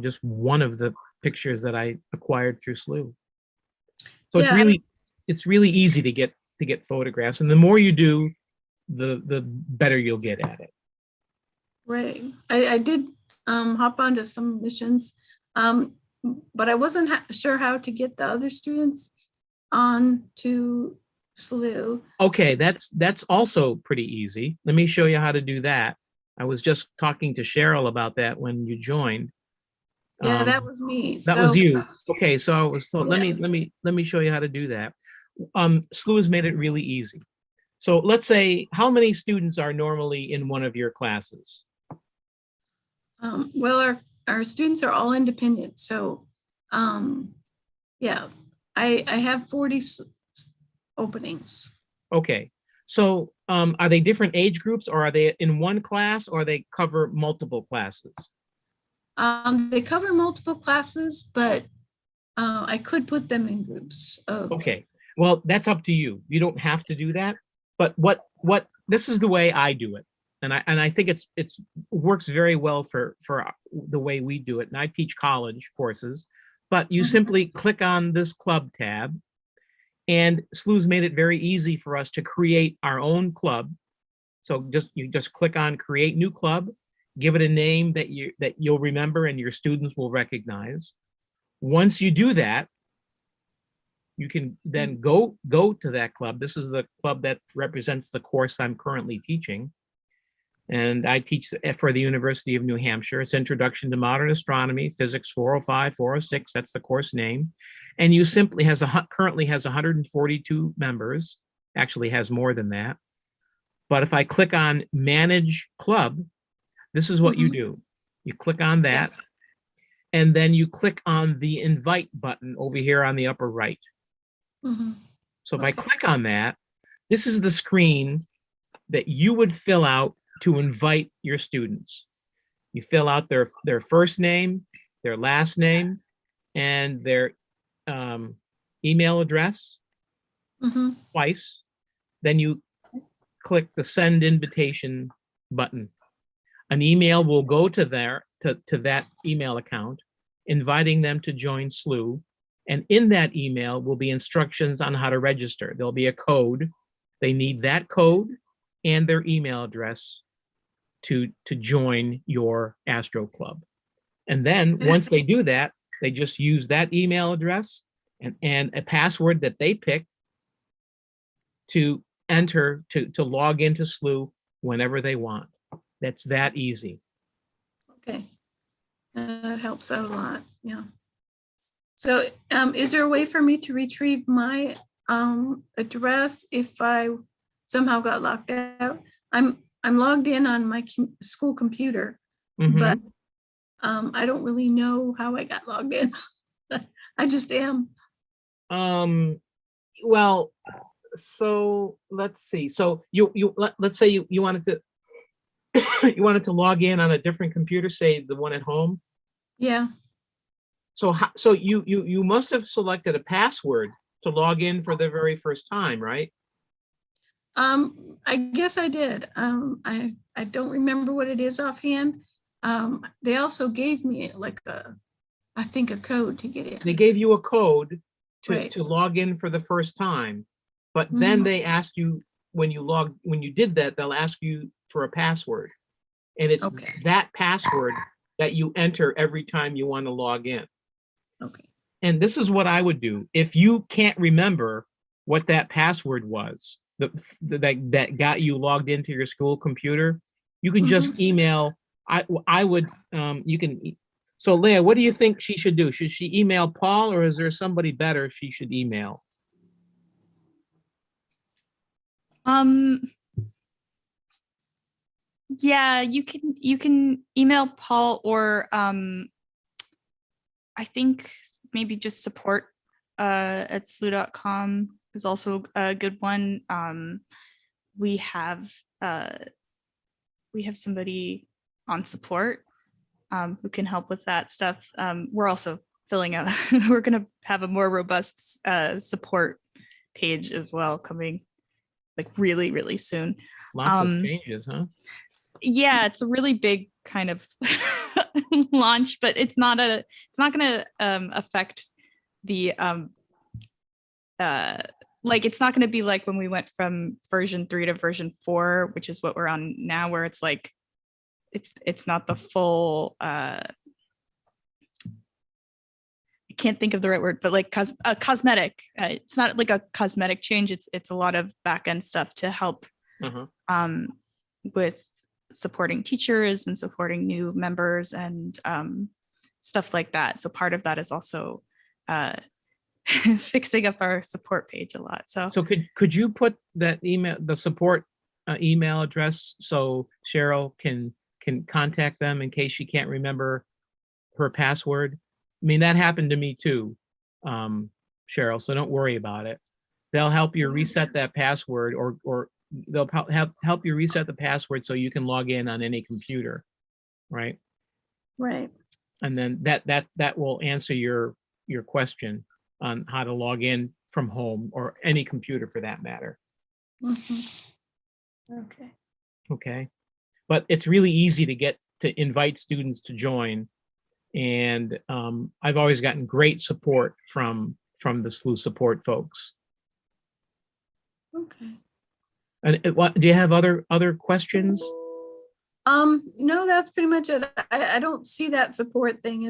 just one of the pictures that I acquired through Slooh. So Yeah, it's really easy to get photographs, and the more you do, the better you'll get at it. right. I did hop onto some missions, but I wasn't sure how to get the other students on to Slooh. Okay, that's also pretty easy. Let me show you how to do that. I was just talking to Cheryl about that when you joined. Yeah, that was me. That was So, you. Okay, so let yeah. me show you how to do that. Slooh has made it really easy. So let's say, how many students are normally in one of your classes? Well, our students are all independent. So, yeah, I have 40 openings. Okay, so are they different age groups, or are they in one class, or they cover multiple classes? They cover multiple classes, but I could put them in groups of. Okay, well, that's up to you. You don't have to do that. But what this is the way I do it, and I think it's works very well for the way we do it. And I teach college courses, but you simply click on this club tab, and Slooh's made it very easy for us to create our own club. So you just click on create new club, give it a name that you'll remember and your students will recognize. Once you do that, you can then go to that club. This is the club that represents the course I'm currently teaching. And I teach for the University of New Hampshire. It's Introduction to Modern Astronomy, Physics 405, 406. That's the course name. And you simply currently has 142 members, actually has more than that. But if I click on Manage Club, this is what you do. You click on that, and then you click on the Invite button over here on the upper right. So if I click on that, this is the screen that you would fill out to invite your students. You fill out their first name, their last name, and their email address twice. Then you click the Send Invitation button. An email will go to that email account, inviting them to join Slooh. And in that email will be instructions on how to register. There'll be a code. They need that code and their email address to join your Astro Club. And then once they do that, they just use that email address and a password that they picked to enter to log into Slooh whenever they want. That's that easy. Okay. That helps out a lot. Yeah. So is there a way for me to retrieve my address if I somehow got locked out? I'm logged in on my school computer, Mhm. but I don't really know how I got logged in. I just am. Well, so let's see. So let's say you wanted to you wanted to log in on a different computer, say the one at home. Yeah. So you must have selected a password to log in for the very first time, right? I guess I did. I don't remember what it is offhand. They also gave me like I think a code to get in. They gave you a code Right. to log in for the first time, but then Mhm. they asked you when you did that, they'll ask you for a password, and it's Okay. that password that you enter every time you want to log in. Okay. And this is what I would do if you can't remember what that password was that got you logged into your school computer. You can just email. I would you can. So Leah, what do you think she should do? Should she email Paul, or is there somebody better she should email? Yeah, you can email Paul, or I think maybe just support at slooh.com is also a good one. We have somebody on support who can help with that stuff. We're also filling out we're going to have a more robust support page as well, coming like really, really soon. Lots of changes, huh? Yeah, it's a really big kind of launch, but it's not going to affect the like, it's not going to be like when we went from version 3 to version 4, which is what we're on now, where it's like it's not the full I can't think of the right word, but like cosmetic. It's not like a cosmetic change. It's a lot of back end stuff to help with supporting teachers and supporting new members and stuff like that. So part of that is also fixing up our support page a lot. So could you put that email, the support email address, so Cheryl can contact them in case she can't remember her password? I mean, that happened to me too, Cheryl, so don't worry about it. They'll help you reset that password, or they'll help you reset the password so you can log in on any computer, right? Right. And then that will answer your question on how to log in from home or any computer for that matter. Okay. Okay. But it's really easy to invite students to join. And I've always gotten great support from the Slooh support folks. Okay. And do you have other questions? No, that's pretty much it. I don't see that support thing.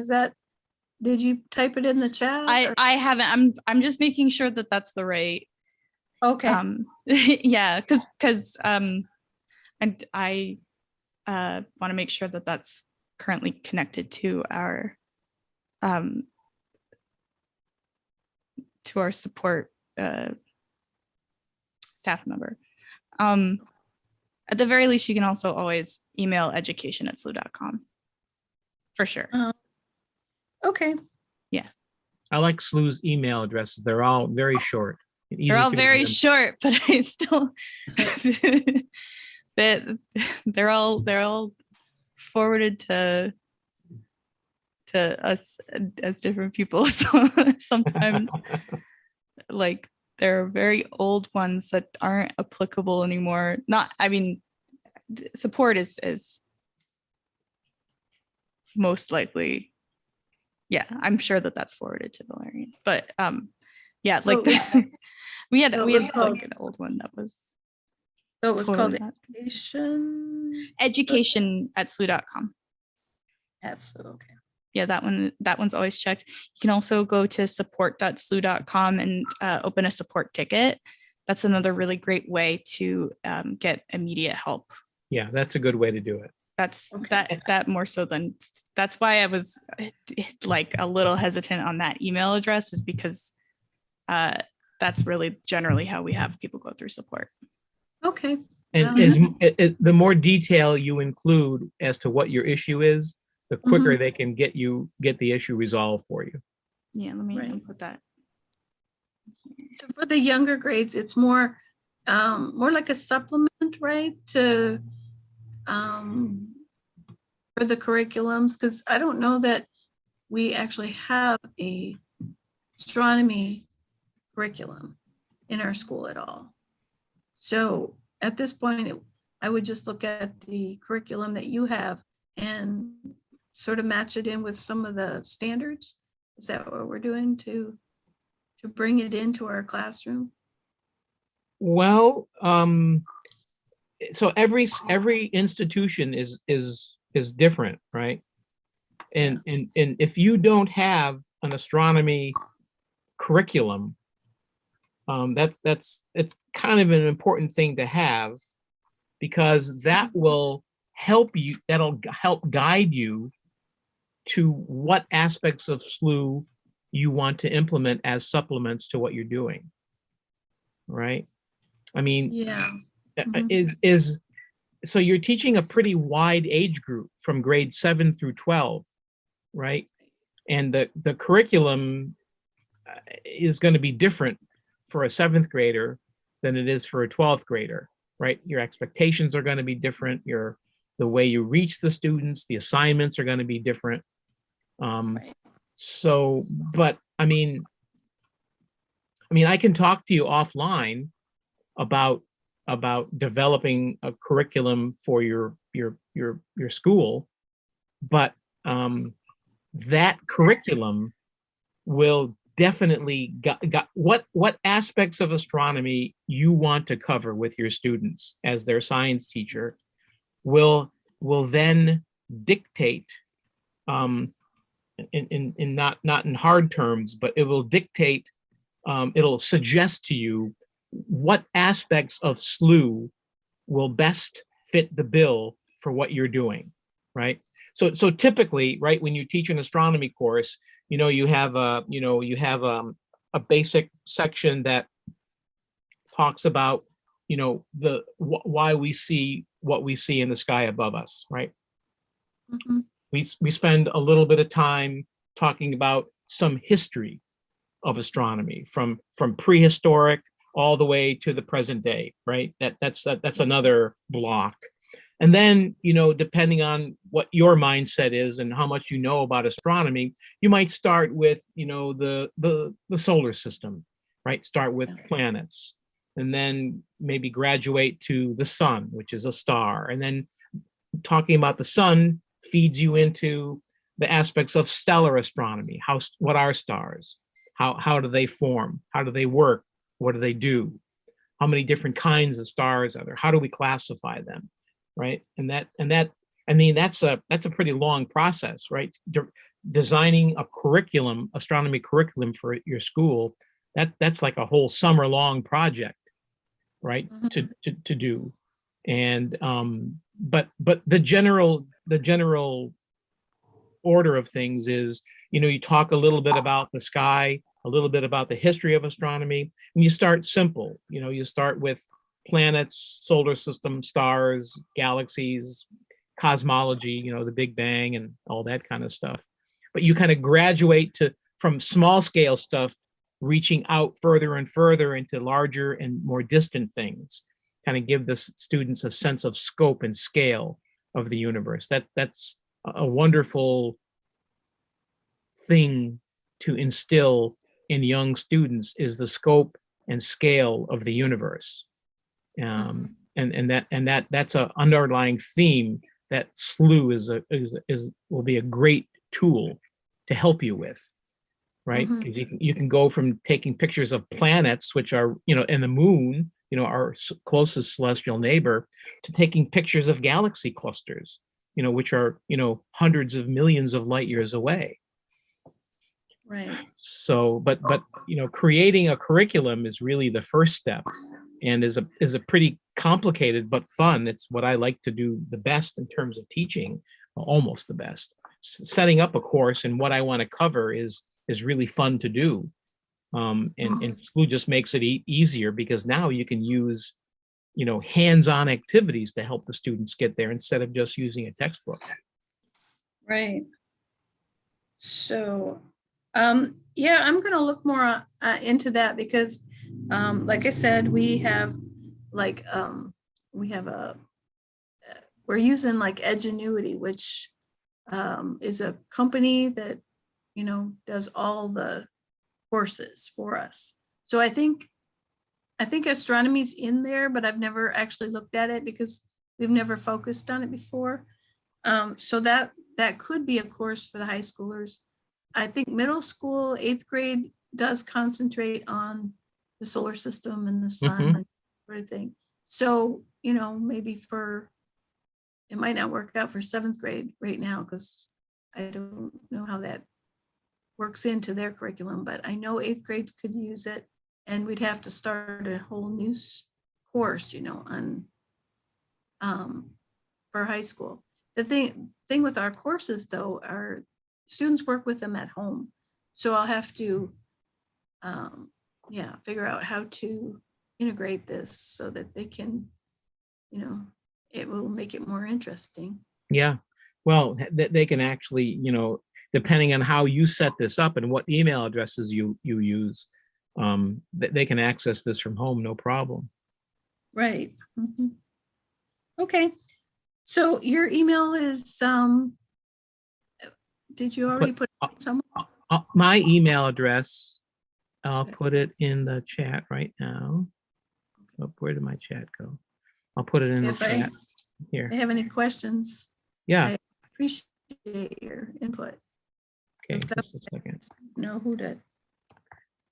Did you type it in the chat? I haven't. I'm just making sure that that's the right. Okay. Yeah, because I want to make sure that that's currently connected to our support staff member. At the very least, you can also always email education@slooh.com for sure. Okay. Yeah. I like Slooh's email addresses. They're all very short. And easy They're all to very remember. short, but I still they're all forwarded to us as different people. So sometimes like there are very old ones that aren't applicable anymore. Support is most likely Yeah, I'm sure that that's forwarded to Valerian. But yeah, like Oh, we had so it we was had called- like an old one that was So it was called totally not- education. education at slooh.com. That's okay. Yeah, that one's always checked. You can also go to support.slooh.com and open a support ticket. That's another really great way to get immediate help. Yeah, that's a good way to do it. That's Okay. that more so than that's why I was like a little hesitant on that email address, is because that's really generally how we have people go through support. Okay. And the more detail you include as to what your issue is, the quicker they can get the issue resolved for you. Yeah, let me Right. put that. So for the younger grades, it's more like a supplement, right? To for the curriculums, because I don't know that we actually have a astronomy curriculum in our school at all. So at this point, I would just look at the curriculum that you have and sort of match it in with some of the standards. Is that what we're doing to bring it into our classroom? Well, so every institution is different, right? And if you don't have an astronomy curriculum, it's kind of an important thing to have, because that will help you, that'll help guide you to what aspects of Slooh you want to implement as supplements to what you're doing, right? I mean, Yeah. so you're teaching a pretty wide age group from grade 7 through 12, right? And the curriculum is going to be different for a 7th grader than it is for a 12th grader, right? Your expectations are going to be different. The way you reach the students, the assignments are going to be different. So, but I mean, I can talk to you offline about developing a curriculum for your school, but that curriculum will definitely what aspects of astronomy you want to cover with your students as their science teacher will then dictate, in not in hard terms, but it will dictate, it'll suggest to you what aspects of Slooh will best fit the bill for what you're doing, right? So typically, right, when you teach an astronomy course, you have a basic section that talks about, why we see what we see in the sky above us, right? Mhm. We spend a little bit of time talking about some history of astronomy from prehistoric all the way to the present day, right? That's another block. And then, depending on what your mindset is and how much you know about astronomy, you might start with, the solar system, right? Start with planets, and then maybe graduate to the sun, which is a star. And then talking about the sun feeds you into the aspects of stellar astronomy. What are stars? How do they form? How do they work? What do they do? How many different kinds of stars are there? How do we classify them? Right? And that's a pretty long process, right? Designing a curriculum, astronomy curriculum for your school, that's like a whole summer long project, right? To do. And but the general order of things is, you talk a little bit about the sky, a little bit about the history of astronomy, and you start simple. You start with planets, solar system, stars, galaxies, cosmology, the Big Bang and all that kind of stuff. But you kind of graduate from small scale stuff, reaching out further and further into larger and more distant things, kind of give the students a sense of scope and scale of the universe. That's a wonderful thing to instill in young students, is the scope and scale of the universe. And that's an underlying theme that Slooh will be a great tool to help you with, right? Mhm. Because you can go from taking pictures of planets, which are, and the moon, our closest celestial neighbor, to taking pictures of galaxy clusters, which are, hundreds of millions of light years away. Right. So, but creating a curriculum is really the first step, and is a pretty complicated but fun. It's what I like to do the best in terms of teaching, almost the best. Setting up a course and what I want to cover is really fun to do. And Slooh just makes it easier, because now you can use, hands-on activities to help the students get there instead of just using a textbook. Right. So, yeah, I'm going to look more into that, because, like I said, we have we're using like Edgenuity, which is a company that, does all the courses for us. So I think astronomy's in there, but I've never actually looked at it because we've never focused on it before. So that could be a course for the high schoolers. I think middle school, 8th grade does concentrate on the solar system and the sun and everything. So, maybe it might not work out for 7th grade right now, because I don't know how that works into their curriculum, but I know 8th grades could use it, and we'd have to start a whole new course, for high school. The thing with our courses, though, our students work with them at home. So I'll have to, figure out how to integrate this so that they can, it will make it more interesting. Yeah, well, they can actually, depending on how you set this up and what email addresses you use, they can access this from home, no problem. Right. Mm-hmm. Okay. So your email is, did you already put somewhere? My email address, I'll put it in the chat right now. Oh, where did my chat go? I'll put it in the chat here. If they have any questions, Yeah. I appreciate your input. Okay, just a second. Know who to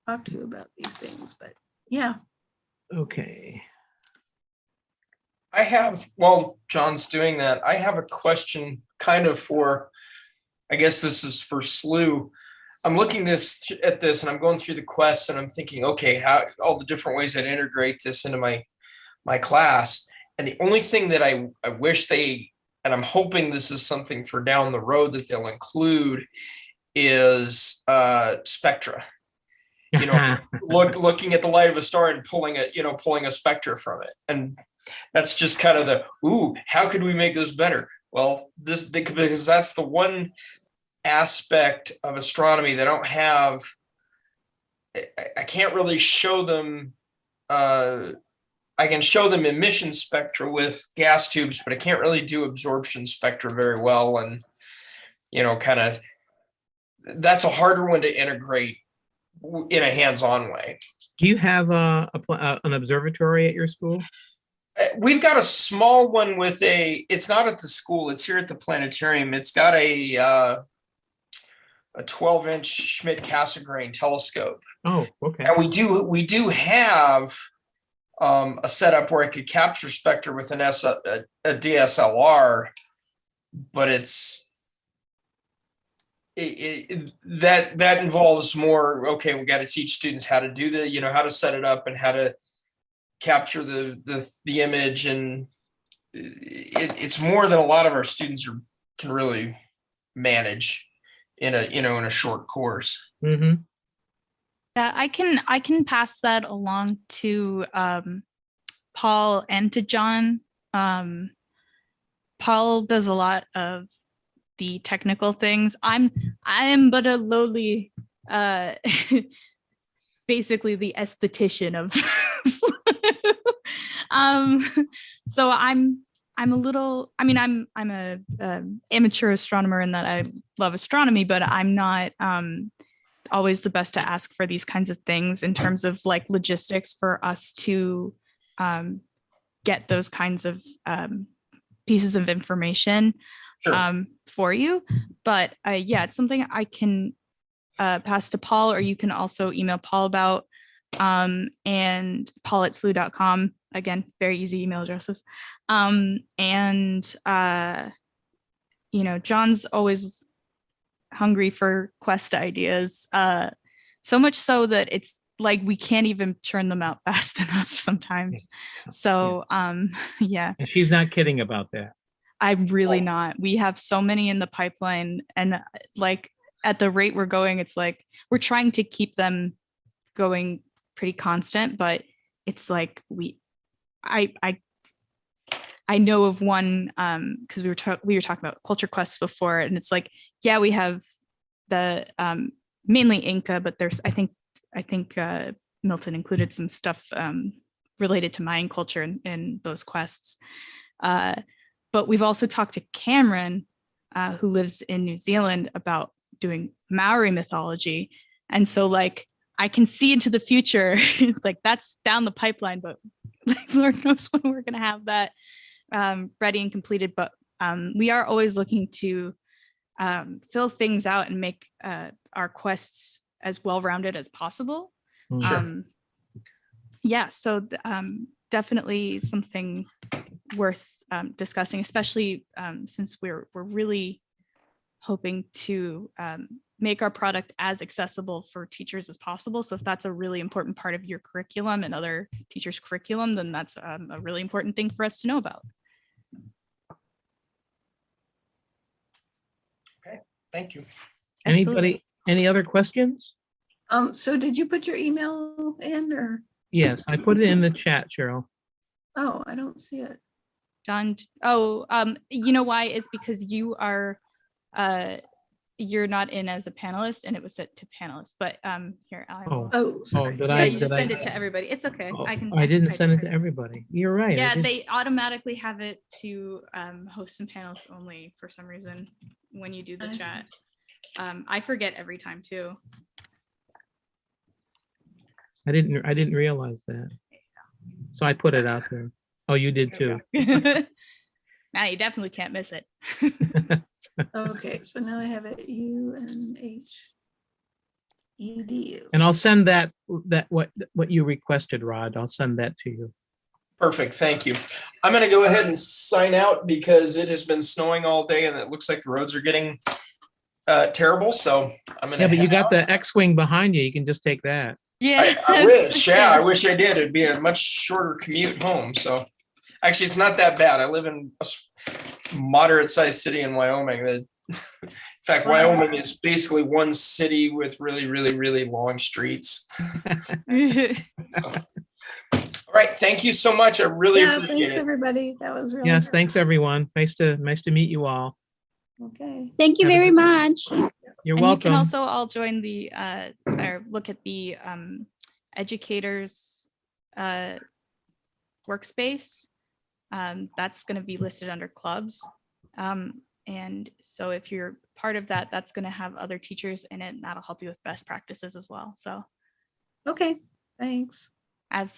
talk to about these things, but yeah. Okay. While John's doing that, I have a question kind of I guess this is for Slooh. I'm looking at this and I'm going through the quests and I'm thinking, okay, how all the different ways I'd integrate this into my class. And the only thing that I wish and I'm hoping this is something for down the road that they'll include, is spectra. Looking at the light of a star and pulling a spectra from it. And that's just kind of how could we make this better? Well, because that's the one aspect of astronomy that I don't have. I can't really show them. I can show them emission spectra with gas tubes, but I can't really do absorption spectra very well. And, that's a harder one to integrate in a hands-on way. Do you have an observatory at your school? We've got a small one it's not at the school, it's here at the planetarium. It's got a 12-inch Schmidt-Cassegrain telescope. Oh, okay. And we do have a setup where I could capture spectra with a DSLR, but that involves more. Okay, we got to teach students how to do how to set it up and how to capture the image, and it's more than a lot of our students can really manage in a short course. Mm-hmm. Yeah, I can pass that along to Paul and to John. Paul does a lot of the technical things. I am but a lowly, basically the esthetician of. So I'm a little. I mean, I'm a amateur astronomer in that I love astronomy, but I'm not always the best to ask for these kinds of things in terms of like logistics for us to get those kinds of pieces of information. Sure. for you. But yeah, it's something I can pass to Paul, or you can also email Paul about, and Paul at slooh.com. Again, very easy email addresses. John's always hungry for quest ideas. So much so that it's like we can't even churn them out fast enough sometimes. So yeah. And she's not kidding about that. I'm really not. We have so many in the pipeline, and like at the rate we're going, it's like we're trying to keep them going pretty constant, but it's like I know of one because we were talking about culture quests before, and it's like, yeah, we have the mainly Inca, but there's I think Milton included some stuff related to Mayan culture in those quests. But we've also talked to Cameron, who lives in New Zealand, about doing Maori mythology. And so like I can see into the future, like that's down the pipeline, but Lord knows when we're going to have that ready and completed. But we are always looking to fill things out and make our quests as well-rounded as possible. Sure. Yeah, so definitely something worth discussing, especially since we're really hoping to make our product as accessible for teachers as possible. So if that's a really important part of your curriculum and other teachers' curriculum, then that's a really important thing for us to know about. Okay, thank you. Anybody, any other questions? So did you put your email in, or? Yes, I put it in the chat, Cheryl. Oh, I don't see it. John, you know why? Is because you are you're not in as a panelist, and it was set to panelists. But here, I will. Oh, sorry. did Yeah, I? you just did send I? it to everybody. It's okay. Oh, I can. I didn't type send it to everybody. You're right. I Yeah, did. they automatically have it to host and panelists only for some reason when you do the I see. chat. I forget every time too. I didn't realize that. So I put it out there. Oh, you did too. Now you definitely can't miss it. Okay, so now I have it UNH EDU. And I'll send that what you requested, Rod. I'll send that to you. Perfect, thank you. I'm gonna go ahead and sign out because it has been snowing all day and it looks like the roads are getting terrible, so I'm gonna. Yeah, but you head got out. the X-Wing behind you. You can just take that. Yeah. I wish, yeah, I wish I did. It'd be a much shorter commute home, so. Actually, it's not that bad. I live in a moderate-sized city in Wyoming. In fact, Wyoming is basically one city with really, really, really long streets. So. All right, thank you so much. I really appreciate Thanks it. everybody. That was really Yes, thanks everyone. Nice to meet you all. Okay. Thank you Have a very good- much. You're And welcome. you can also all join the or look at the educators workspace. That's going to be listed under clubs. And so if you're part of that, that's going to have other teachers in it, and that'll help you with best practices as well. So Okay, thanks. absolutely.